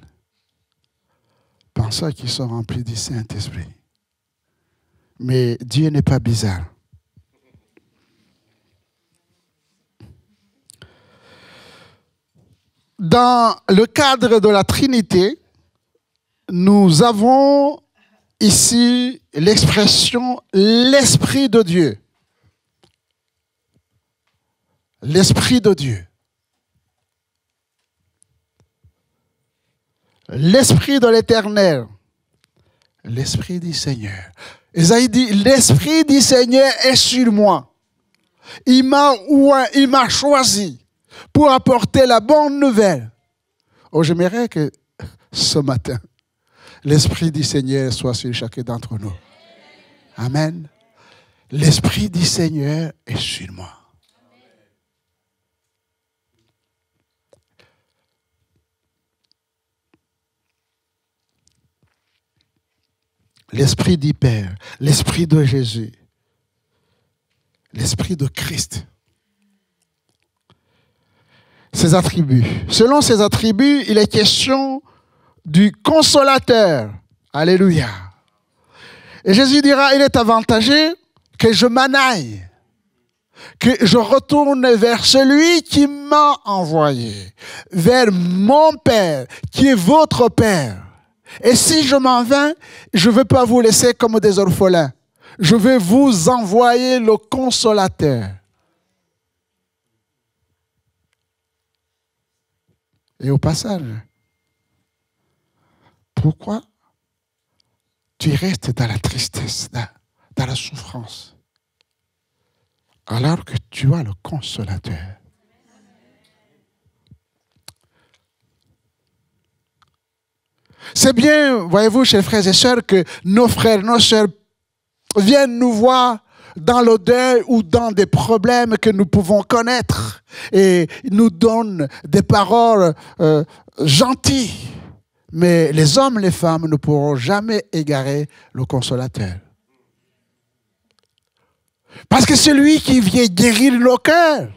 pensant qu'ils sont remplis du Saint-Esprit. Mais Dieu n'est pas bizarre. Dans le cadre de la Trinité, nous avons ici l'expression « l'Esprit de Dieu ». L'Esprit de Dieu. L'Esprit de l'Éternel. L'Esprit du Seigneur. Isaïe dit, l'Esprit du Seigneur est sur moi. Il m'a choisi pour apporter la bonne nouvelle. Oh, j'aimerais que ce matin, l'Esprit du Seigneur soit sur chacun d'entre nous. Amen. L'Esprit du Seigneur est sur moi. L'Esprit du Père, l'Esprit de Jésus, l'Esprit de Christ. Ses attributs. Selon ses attributs, il est question du consolateur. Alléluia. Et Jésus dira, il est avantageux que je m'en aille, que je retourne vers celui qui m'a envoyé, vers mon Père, qui est votre Père. Et si je m'en vais, je ne veux pas vous laisser comme des orphelins. Je vais vous envoyer le consolateur. Et au passage, pourquoi tu restes dans la tristesse, dans la souffrance, alors que tu as le consolateur? C'est bien, voyez-vous, chers frères et sœurs, que nos frères, nos sœurs viennent nous voir dans le deuil ou dans des problèmes que nous pouvons connaître et nous donnent des paroles gentilles. Mais les hommes, les femmes ne pourront jamais égarer le consolateur. Parce que c'est lui qui vient guérir nos cœurs.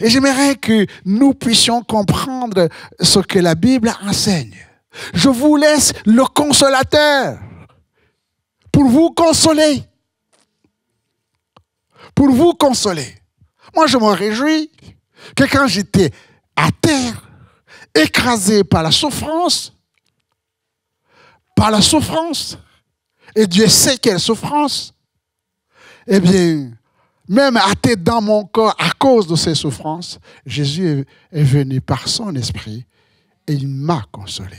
Et j'aimerais que nous puissions comprendre ce que la Bible enseigne. Je vous laisse le consolateur pour vous consoler. Pour vous consoler. Moi, je me réjouis que quand j'étais à terre, écrasé par la souffrance, et Dieu sait quelle souffrance, eh bien, même à tête dans mon corps, à cause de ces souffrances, Jésus est venu par son esprit et il m'a consolé.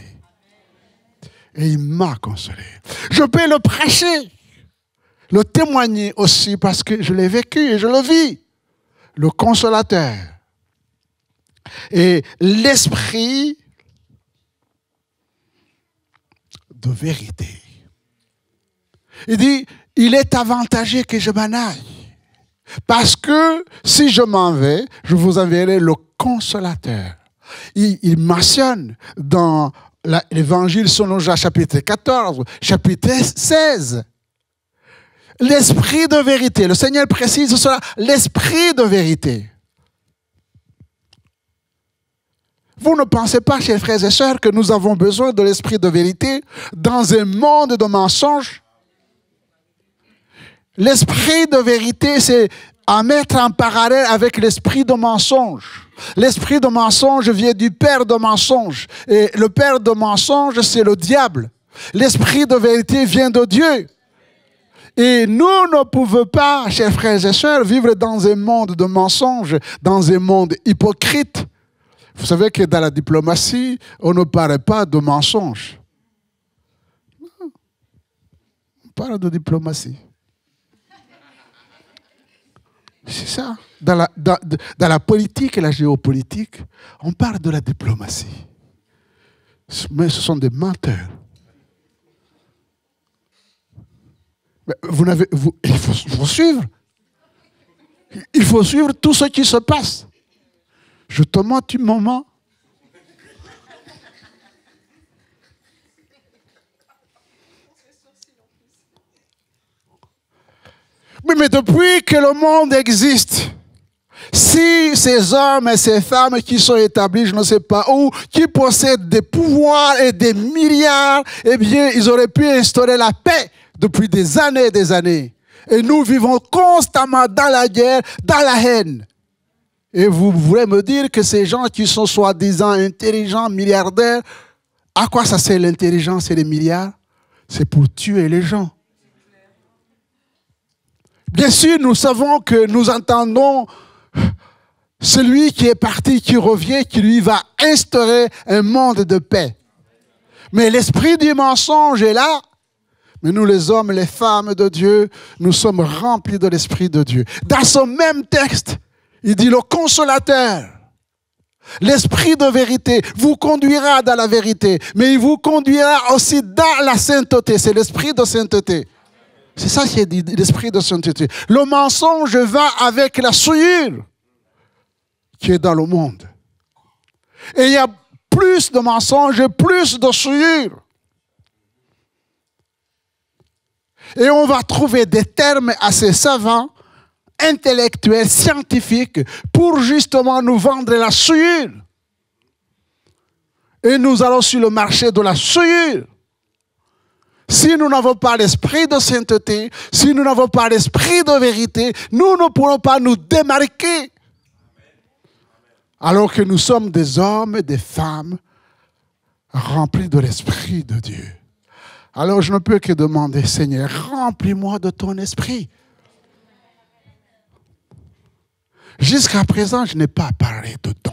Et il m'a consolé. Je peux le prêcher, le témoigner aussi parce que je l'ai vécu et je le vis. Le consolateur. Et l'esprit de vérité. Il dit, il est avantageux que je m'en aille. Parce que si je m'en vais, je vous enverrai le consolateur. Il mentionne dans l'évangile selon Jean chapitre 14, chapitre 16, l'esprit de vérité. Le Seigneur précise cela, l'esprit de vérité. Vous ne pensez pas, chers frères et sœurs, que nous avons besoin de l'esprit de vérité dans un monde de mensonges? L'esprit de vérité, c'est à mettre en parallèle avec l'esprit de mensonge. L'esprit de mensonge vient du père de mensonge. Et le père de mensonge, c'est le diable. L'esprit de vérité vient de Dieu. Et nous ne pouvons pas, chers frères et sœurs, vivre dans un monde de mensonges, dans un monde hypocrite. Vous savez que dans la diplomatie, on ne parle pas de mensonges. Non. On parle de diplomatie. C'est ça. Dans la politique et la géopolitique, on parle de la diplomatie. Mais ce sont des menteurs. Mais il faut suivre. Il faut suivre tout ce qui se passe. Je te mens, tu me mens. Mais depuis que le monde existe, si ces hommes et ces femmes qui sont établis, je ne sais pas où, qui possèdent des pouvoirs et des milliards, eh bien, ils auraient pu instaurer la paix depuis des années et des années. Et nous vivons constamment dans la guerre, dans la haine. Et vous voulez me dire que ces gens qui sont soi-disant intelligents, milliardaires, à quoi ça sert l'intelligence et les milliards? C'est pour tuer les gens. Bien sûr, nous savons que nous entendons celui qui est parti, qui revient, qui lui va instaurer un monde de paix. Mais l'esprit du mensonge est là. Mais nous, les hommes, les femmes de Dieu, nous sommes remplis de l'esprit de Dieu. Dans ce même texte, il dit le consolateur, l'esprit de vérité, vous conduira dans la vérité, mais il vous conduira aussi dans la sainteté. C'est l'esprit de sainteté. C'est ça qui est dit, l'esprit de sainteté. Le mensonge va avec la souillure qui est dans le monde. Et il y a plus de mensonges et plus de souillure. Et on va trouver des termes assez savants, intellectuels, scientifiques, pour justement nous vendre la souillure. Et nous allons sur le marché de la souillure. Si nous n'avons pas l'esprit de sainteté, si nous n'avons pas l'esprit de vérité, nous ne pourrons pas nous démarquer. Alors que nous sommes des hommes et des femmes remplis de l'esprit de Dieu. Alors je ne peux que demander, Seigneur, remplis-moi de ton esprit. Jusqu'à présent, je n'ai pas parlé de dons.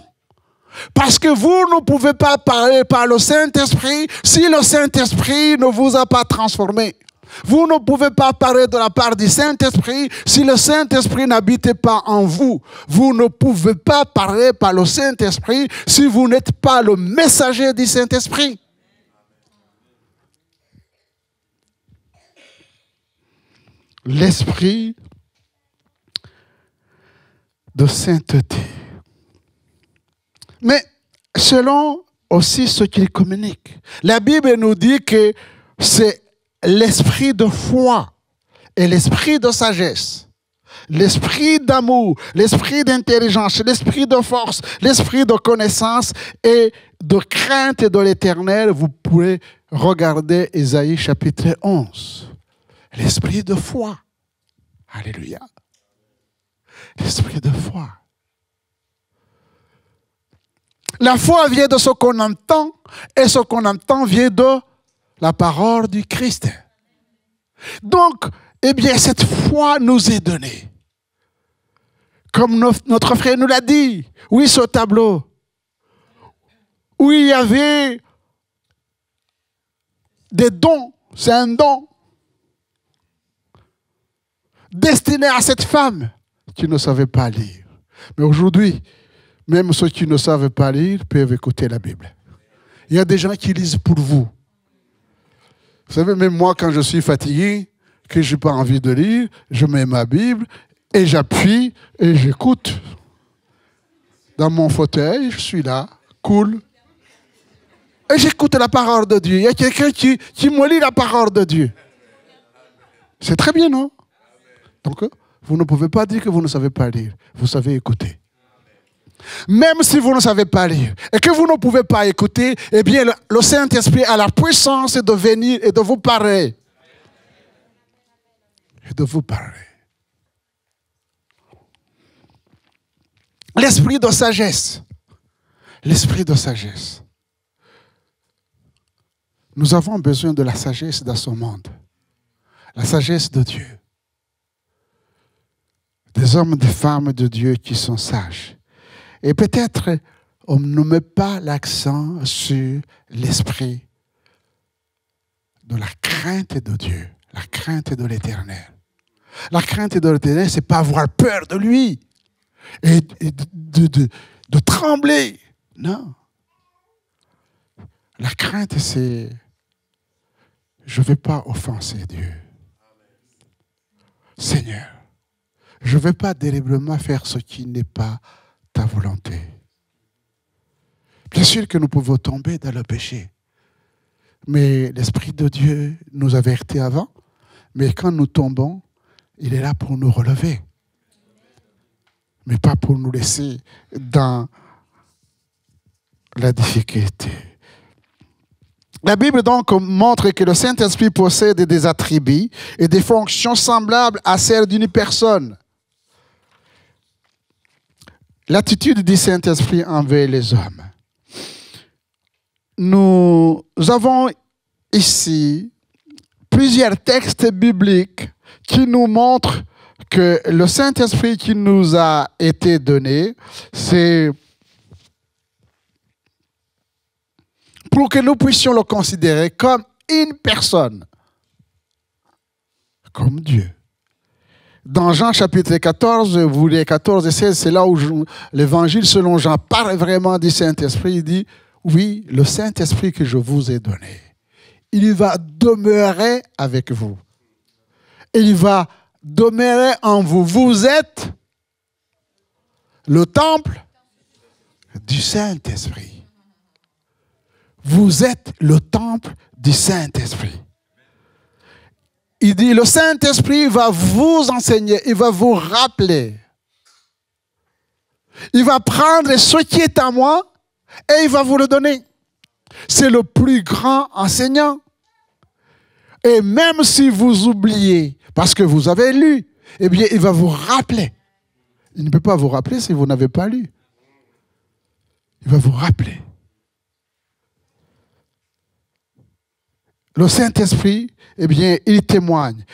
Parce que vous ne pouvez pas parler par le Saint-Esprit si le Saint-Esprit ne vous a pas transformé. Vous ne pouvez pas parler de la part du Saint-Esprit si le Saint-Esprit n'habite pas en vous. Vous ne pouvez pas parler par le Saint-Esprit si vous n'êtes pas le messager du Saint-Esprit. L'esprit de sainteté. Mais selon aussi ce qu'il communique. La Bible nous dit que c'est l'esprit de foi et l'esprit de sagesse, l'esprit d'amour, l'esprit d'intelligence, l'esprit de force, l'esprit de connaissance et de crainte de l'Éternel. Vous pouvez regarder Ésaïe chapitre 11. L'esprit de foi. Alléluia. L'esprit de foi. La foi vient de ce qu'on entend, et ce qu'on entend vient de la parole du Christ. Donc, eh bien, cette foi nous est donnée. Comme notre frère nous l'a dit, oui, ce tableau, où il y avait des dons, c'est un don, destiné à cette femme qui ne savait pas lire. Mais aujourd'hui, même ceux qui ne savent pas lire peuvent écouter la Bible. Il y a des gens qui lisent pour vous. Vous savez, même moi, quand je suis fatigué, que je n'ai pas envie de lire, je mets ma Bible et j'appuie et j'écoute. Dans mon fauteuil, je suis là, cool. Et j'écoute la parole de Dieu. Il y a quelqu'un qui me lit la parole de Dieu. C'est très bien, non? Donc, vous ne pouvez pas dire que vous ne savez pas lire. Vous savez écouter. Même si vous ne savez pas lire et que vous ne pouvez pas écouter, eh bien, le Saint-Esprit a la puissance de venir et de vous parler. Et de vous parler. L'esprit de sagesse. L'esprit de sagesse. Nous avons besoin de la sagesse dans ce monde. La sagesse de Dieu. Des hommes, des femmes de Dieu qui sont sages. Et peut-être on ne met pas l'accent sur l'esprit de la crainte de Dieu, la crainte de l'Éternel. La crainte de l'Éternel, ce n'est pas avoir peur de lui et de trembler. Non. La crainte, c'est je ne vais pas offenser Dieu. Seigneur, je ne vais pas délibérément faire ce qui n'est pas ta volonté. Bien sûr que nous pouvons tomber dans le péché. Mais l'Esprit de Dieu nous avertit avant. Mais quand nous tombons, il est là pour nous relever. Mais pas pour nous laisser dans la difficulté. La Bible donc montre que le Saint-Esprit possède des attributs et des fonctions semblables à celles d'une personne. L'attitude du Saint-Esprit envers les hommes. Nous avons ici plusieurs textes bibliques qui nous montrent que le Saint-Esprit qui nous a été donné, c'est pour que nous puissions le considérer comme une personne, comme Dieu. Dans Jean chapitre 14, vous les 14 et 16, c'est là où l'évangile selon Jean parle vraiment du Saint-Esprit. Il dit, oui, le Saint-Esprit que je vous ai donné, il va demeurer avec vous. Il va demeurer en vous. Vous êtes le temple du Saint-Esprit. Vous êtes le temple du Saint-Esprit. Il dit, le Saint-Esprit va vous enseigner, il va vous rappeler. Il va prendre ce qui est à moi et il va vous le donner. C'est le plus grand enseignant. Et même si vous oubliez, parce que vous avez lu, eh bien, il va vous rappeler. Il ne peut pas vous rappeler si vous n'avez pas lu. Il va vous rappeler. Le Saint-Esprit, eh bien, il témoigne.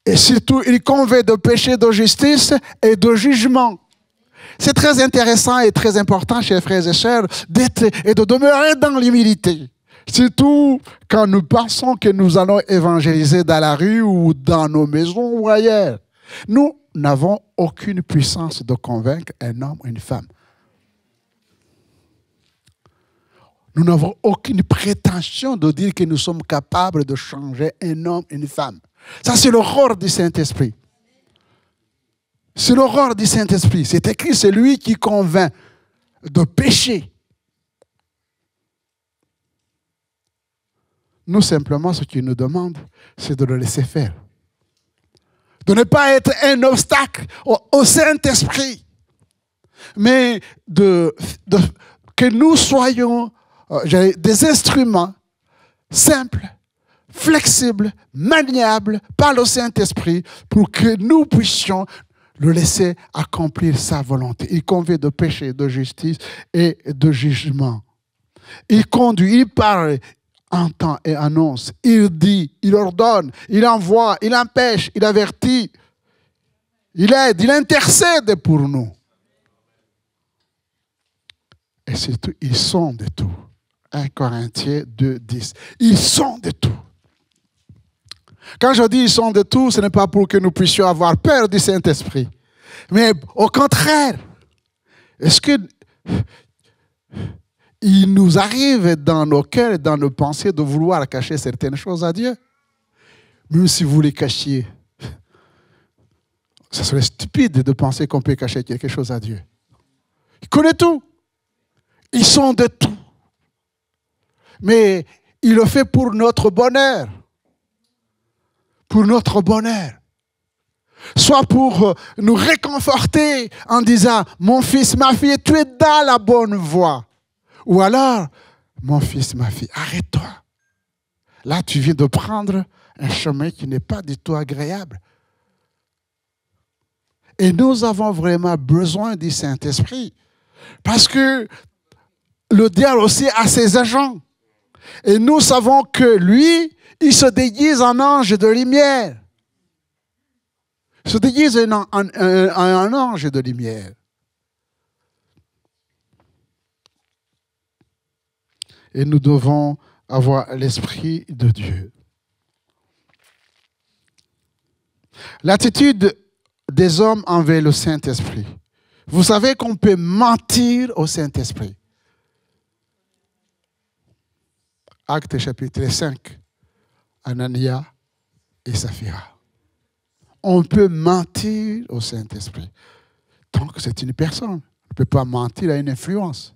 Et surtout, il convainc de péché, de justice et de jugement. C'est très intéressant et très important, chers frères et sœurs, d'être et de demeurer dans l'humilité. Surtout quand nous pensons que nous allons évangéliser dans la rue ou dans nos maisons ou ailleurs. Nous n'avons aucune puissance de convaincre un homme ou une femme. Nous n'avons aucune prétention de dire que nous sommes capables de changer un homme et une femme. Ça, c'est l'horreur du Saint-Esprit. C'est l'horreur du Saint-Esprit. C'est écrit, c'est lui qui convainc de péché. Nous, simplement, ce qu'il nous demande, c'est de le laisser faire. De ne pas être un obstacle au Saint-Esprit. Mais que nous soyons des instruments simples, flexibles, maniables par le Saint-Esprit pour que nous puissions le laisser accomplir sa volonté. Il convainc de péché, de justice et de jugement. Il conduit, il parle, entend et annonce. Il dit, il ordonne, il envoie, il empêche, il avertit, il aide, il intercède pour nous. Et surtout, ils sont de tout. 1 Corinthiens 2, 10. Ils sont de tout. Quand je dis ils sont de tout, ce n'est pas pour que nous puissions avoir peur du Saint-Esprit. Mais au contraire, est-ce que il nous arrive dans nos cœurs et dans nos pensées de vouloir cacher certaines choses à Dieu? Même si vous les cachiez, ce serait stupide de penser qu'on peut cacher quelque chose à Dieu. Il connaît tout. Ils sont de tout. Mais il le fait pour notre bonheur. Pour notre bonheur. Soit pour nous réconforter en disant, mon fils, ma fille, tu es dans la bonne voie. Ou alors, mon fils, ma fille, arrête-toi. Là, tu viens de prendre un chemin qui n'est pas du tout agréable. Et nous avons vraiment besoin du Saint-Esprit. Parce que le diable aussi a ses agents. Et nous savons que lui, il se déguise en ange de lumière. Il se déguise en ange de lumière. Et nous devons avoir l'Esprit de Dieu. L'attitude des hommes envers le Saint-Esprit. Vous savez qu'on peut mentir au Saint-Esprit. Actes chapitre 5, Anania et Saphira. On peut mentir au Saint-Esprit. Tant que c'est une personne. On ne peut pas mentir à une influence.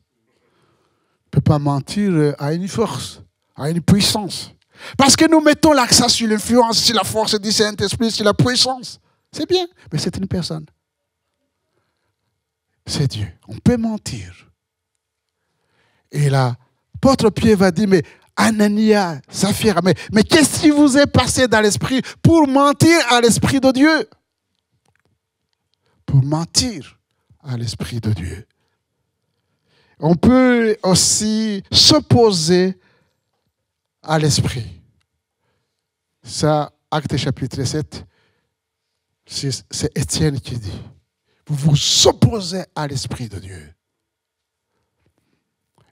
On ne peut pas mentir à une force, à une puissance. Parce que nous mettons l'accent sur l'influence, sur la force du Saint-Esprit, sur la puissance. C'est bien, mais c'est une personne. C'est Dieu. On peut mentir. Et là, l'apôtre Pierre va dire, mais Anania, Saphira, mais qu'est-ce qui vous est passé dans l'esprit pour mentir à l'Esprit de Dieu? Pour mentir à l'Esprit de Dieu. On peut aussi s'opposer à l'Esprit. Ça, Actes chapitre 7, c'est Étienne qui dit. Vous vous opposez à l'Esprit de Dieu.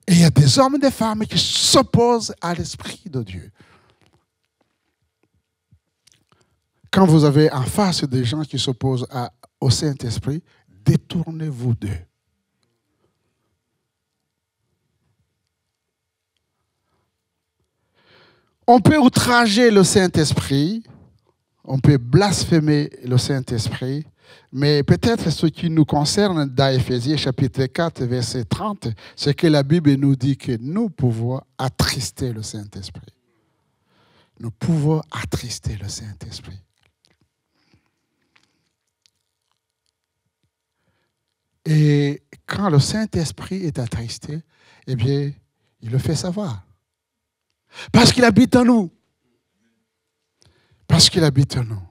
Et il y a des hommes et des femmes qui s'opposent à l'Esprit de Dieu. Quand vous avez en face des gens qui s'opposent au Saint-Esprit, détournez-vous d'eux. On peut outrager le Saint-Esprit, on peut blasphémer le Saint-Esprit, mais peut-être ce qui nous concerne dans Éphésiens chapitre 4, verset 30, c'est que la Bible nous dit que nous pouvons attrister le Saint-Esprit. Nous pouvons attrister le Saint-Esprit. Et quand le Saint-Esprit est attristé, eh bien, il le fait savoir. Parce qu'il habite en nous. Parce qu'il habite en nous.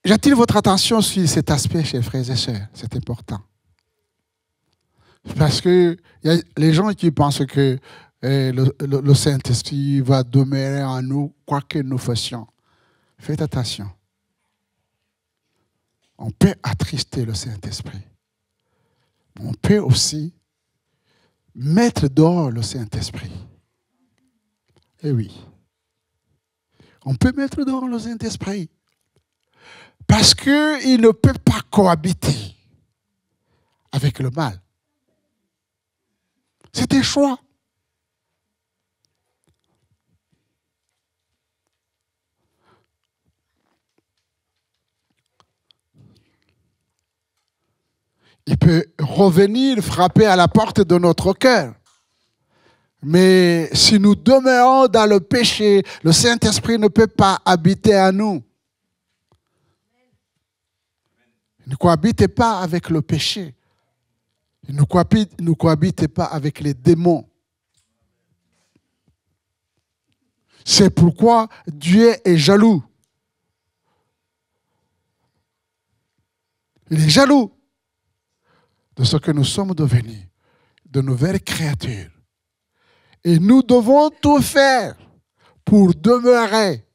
J'attire votre attention sur cet aspect, chers frères et sœurs. C'est important. Parce que y a les gens qui pensent que le Saint-Esprit va demeurer en nous, quoi que nous fassions. Faites attention. On peut attrister le Saint-Esprit. On peut aussi mettre dehors le Saint-Esprit. Eh oui. On peut mettre dehors le Saint-Esprit. Parce qu'il ne peut pas cohabiter avec le mal. C'est un choix. Il peut revenir frapper à la porte de notre cœur. Mais si nous demeurons dans le péché, le Saint-Esprit ne peut pas habiter en nous. Ne cohabitez pas avec le péché. Ne cohabitez pas avec les démons. C'est pourquoi Dieu est jaloux. Il est jaloux de ce que nous sommes devenus, de nouvelles créatures. Et nous devons tout faire pour demeurer.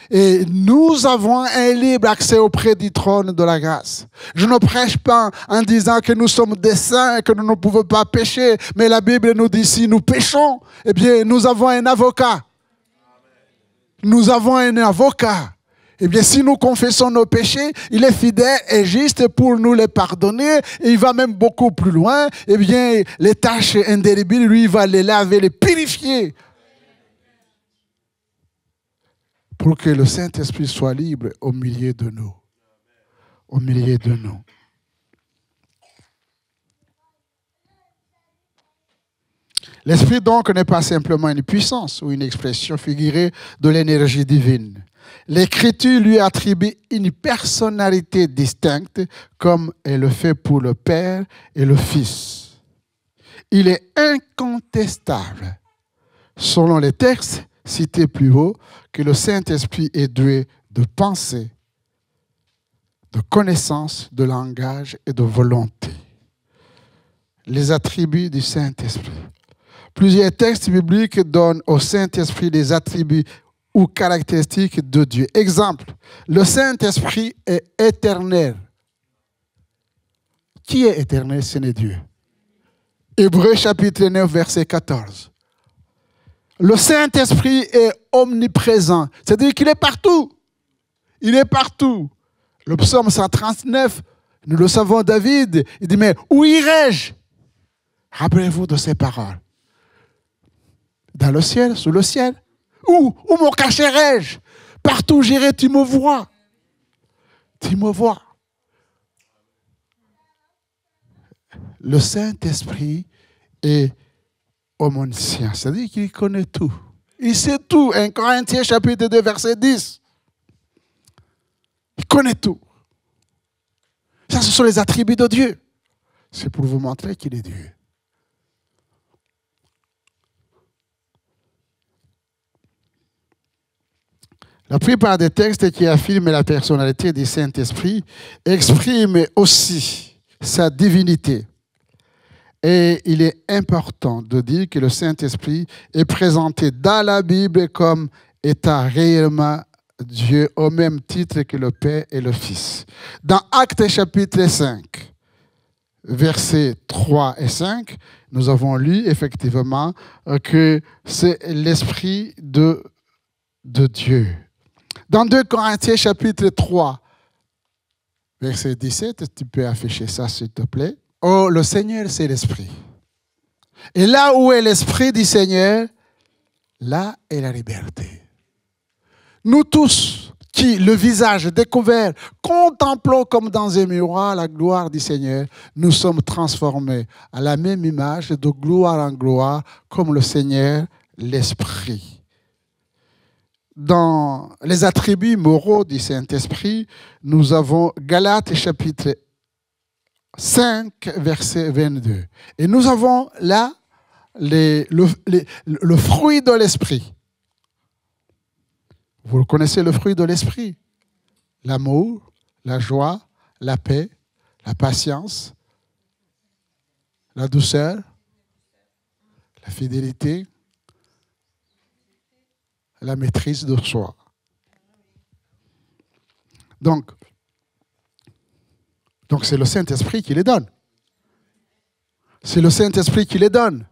Et nous avons un libre accès auprès du trône de la grâce. Je ne prêche pas en disant que nous sommes des saints et que nous ne pouvons pas pécher. Mais la Bible nous dit si nous péchons, eh bien nous avons un avocat. Nous avons un avocat. Eh bien si nous confessons nos péchés, il est fidèle et juste pour nous les pardonner. Et il va même beaucoup plus loin. Eh bien les taches indélébiles, lui, il va les laver, les purifier. Pour que le Saint-Esprit soit libre au milieu de nous. Au milieu de nous. L'Esprit donc n'est pas simplement une puissance ou une expression figurée de l'énergie divine. L'Écriture lui attribue une personnalité distincte comme elle le fait pour le Père et le Fils. Il est incontestable, selon les textes cités plus haut, que le Saint-Esprit est doué de pensée, de connaissance, de langage et de volonté. Les attributs du Saint-Esprit. Plusieurs textes bibliques donnent au Saint-Esprit des attributs ou caractéristiques de Dieu. Exemple, le Saint-Esprit est éternel. Qui est éternel? Ce n'est Dieu. Hébreux chapitre 9, verset 14. Le Saint-Esprit est omniprésent. C'est-à-dire qu'il est partout. Il est partout. Le psaume 139, nous le savons, David, il dit, mais où irai-je? Rappelez-vous de ces paroles. Dans le ciel, sous le ciel. Où me cacherai-je? Partout où j'irai, tu me vois. Tu me vois. Le Saint-Esprit est omniscient, c'est-à-dire qu'il connaît tout. Il sait tout. 1 Corinthiens chapitre 2, verset 10. Il connaît tout. Ça, ce sont les attributs de Dieu. C'est pour vous montrer qu'il est Dieu. La plupart des textes qui affirment la personnalité du Saint-Esprit expriment aussi sa divinité. Et il est important de dire que le Saint-Esprit est présenté dans la Bible comme étant réellement Dieu au même titre que le Père et le Fils. Dans Actes chapitre 5, versets 3 et 5, nous avons lu effectivement que c'est l'Esprit de Dieu. Dans 2 Corinthiens chapitre 3, verset 17, tu peux afficher ça s'il te plaît. Oh, le Seigneur, c'est l'Esprit. Et là où est l'Esprit du Seigneur, là est la liberté. Nous tous, qui, le visage découvert, contemplons comme dans un miroir la gloire du Seigneur, nous sommes transformés à la même image, de gloire en gloire, comme le Seigneur, l'Esprit. Dans les attributs moraux du Saint-Esprit, nous avons Galates chapitre 5, verset 22. Et nous avons là le fruit de l'Esprit. Vous connaissez le fruit de l'Esprit? L'amour, la joie, la paix, la patience, la douceur, la fidélité, la maîtrise de soi. Donc c'est le Saint-Esprit qui les donne. C'est le Saint-Esprit qui les donne.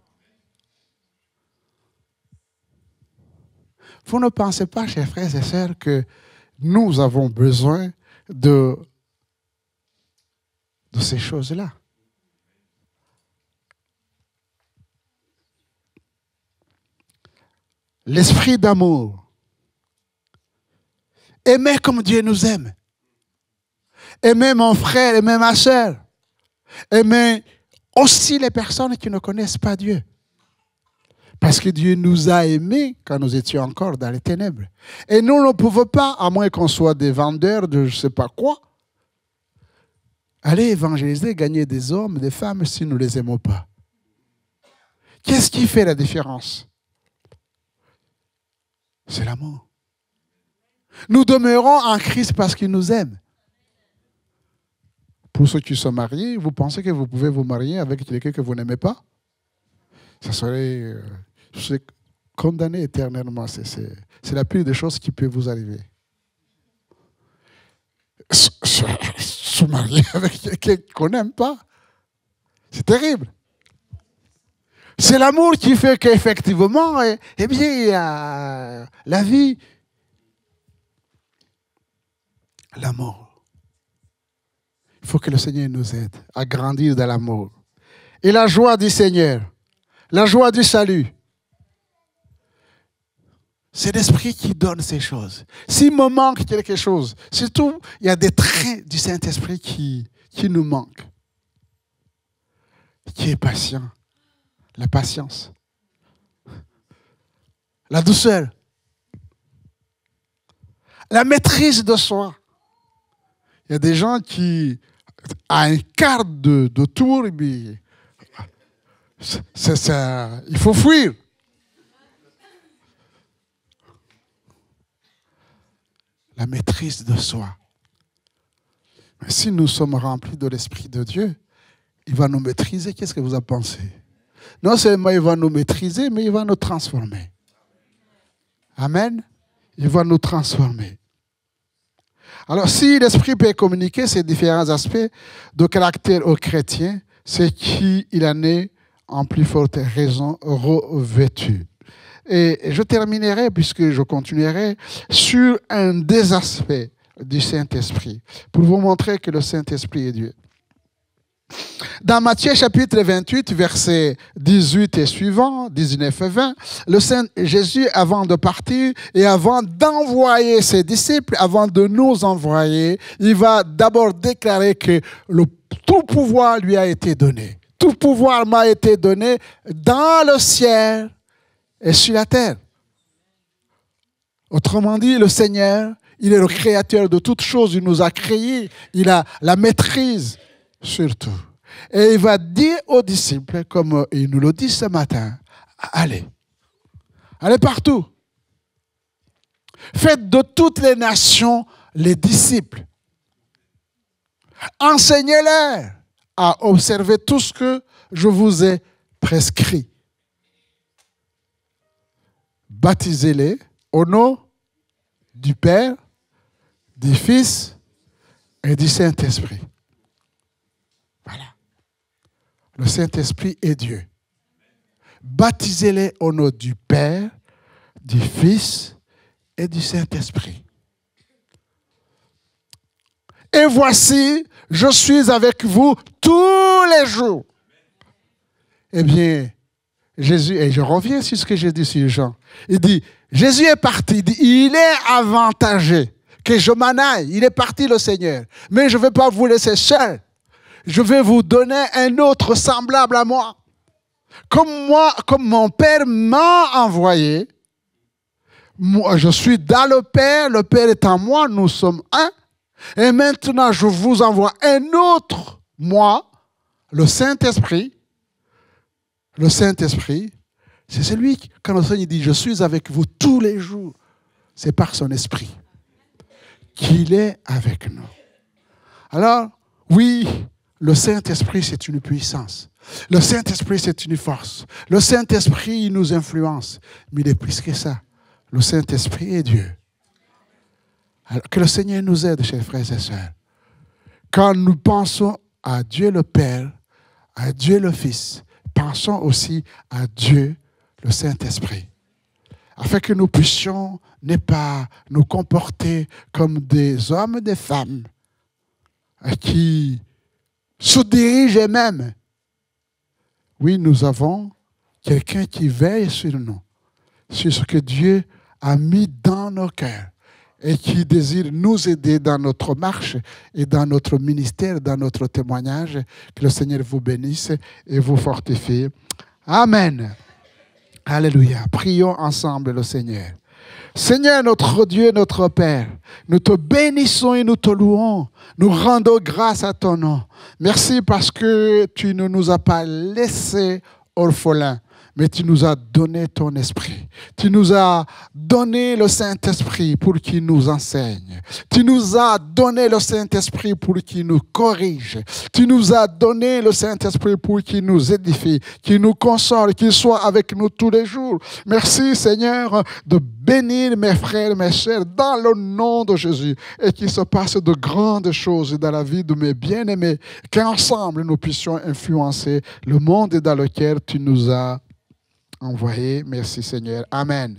Vous ne pensez pas, chers frères et sœurs, que nous avons besoin de ces choses-là. L'esprit d'amour. Aimer comme Dieu nous aime. Aimer mon frère, aimer ma soeur. Aimer aussi les personnes qui ne connaissent pas Dieu. Parce que Dieu nous a aimés quand nous étions encore dans les ténèbres. Et nous ne pouvons pas, à moins qu'on soit des vendeurs de je ne sais pas quoi, aller évangéliser, gagner des hommes, des femmes si nous ne les aimons pas. Qu'est-ce qui fait la différence? C'est l'amour. Nous demeurons en Christ parce qu'il nous aime. Pour ceux qui sont mariés, vous pensez que vous pouvez vous marier avec quelqu'un que vous n'aimez pas? Ça serait condamné éternellement. C'est la pire des choses qui peut vous arriver. Se marier avec quelqu'un qu'on n'aime pas, c'est terrible. C'est l'amour qui fait qu'effectivement, eh bien, il y a la vie. L'amour. Il faut que le Seigneur nous aide à grandir dans l'amour. Et la joie du Seigneur, la joie du salut. C'est l'Esprit qui donne ces choses. S'il me manque quelque chose, surtout, il y a des traits du Saint-Esprit qui nous manquent. Qui est patient. La patience. La douceur. La maîtrise de soi. Il y a des gens qui, à un quart de tour, il faut fuir. La maîtrise de soi. Mais si nous sommes remplis de l'Esprit de Dieu, il va nous maîtriser. Qu'est-ce que vous en pensez? Non seulement il va nous maîtriser, mais il va nous transformer. Amen. Il va nous transformer. Alors, si l'Esprit peut communiquer ces différents aspects de caractère aux chrétiens, c'est qu'il en est en plus forte raison revêtus. Et je terminerai, puisque je continuerai, sur un des aspects du Saint-Esprit, pour vous montrer que le Saint-Esprit est Dieu. Dans Matthieu chapitre 28, versets 18 et suivants, 19 et 20, Jésus, avant de partir et avant d'envoyer ses disciples, avant de nous envoyer, il va d'abord déclarer que tout pouvoir lui a été donné. Tout pouvoir m'a été donné dans le ciel et sur la terre. Autrement dit, le Seigneur, il est le créateur de toutes choses, il nous a créés, il a la maîtrise sur tout. Et il va dire aux disciples, comme il nous le dit ce matin, allez partout. Faites de toutes les nations les disciples. Enseignez-leur à observer tout ce que je vous ai prescrit. Baptisez-les au nom du Père, du Fils et du Saint-Esprit. Voilà. Le Saint-Esprit est Dieu. Baptisez-les au nom du Père, du Fils et du Saint-Esprit. Et voici, je suis avec vous tous les jours. Eh bien, Jésus, et je reviens sur ce que j'ai dit sur Jean, il dit, Jésus est parti, il dit, il est avantagé que je m'en aille. Il est parti le Seigneur. Mais je ne vais pas vous laisser seul. Je vais vous donner un autre semblable à moi. Comme mon Père m'a envoyé, moi, je suis dans le Père est en moi, nous sommes un. Et maintenant, je vous envoie un autre, moi, le Saint-Esprit. Le Saint-Esprit, c'est celui qui, quand le Seigneur dit, je suis avec vous tous les jours, c'est par son Esprit qu'il est avec nous. Alors, oui, le Saint-Esprit, c'est une puissance. Le Saint-Esprit, c'est une force. Le Saint-Esprit, il nous influence. Mais il est plus que ça. Le Saint-Esprit est Dieu. Alors, que le Seigneur nous aide, chers frères et sœurs. Quand nous pensons à Dieu le Père, à Dieu le Fils, pensons aussi à Dieu le Saint-Esprit. Afin que nous puissions ne pas nous comporter comme des hommes et des femmes qui se dirigent eux-mêmes. Oui, nous avons quelqu'un qui veille sur nous, sur ce que Dieu a mis dans nos cœurs et qui désire nous aider dans notre marche et dans notre ministère, dans notre témoignage. Que le Seigneur vous bénisse et vous fortifie. Amen. Alléluia. Prions ensemble le Seigneur. Seigneur, notre Dieu, notre Père, nous te bénissons et nous te louons. Nous rendons grâce à ton nom. Merci parce que tu ne nous as pas laissés orphelins, mais tu nous as donné ton esprit. Tu nous as donné le Saint-Esprit pour qu'il nous enseigne. Tu nous as donné le Saint-Esprit pour qu'il nous corrige. Tu nous as donné le Saint-Esprit pour qu'il nous édifie, qu'il nous console, qu'il soit avec nous tous les jours. Merci Seigneur de bénir mes frères et mes sœurs dans le nom de Jésus et qu'il se passe de grandes choses dans la vie de mes bien-aimés, qu'ensemble nous puissions influencer le monde dans lequel tu nous as envoyé. Merci Seigneur. Amen.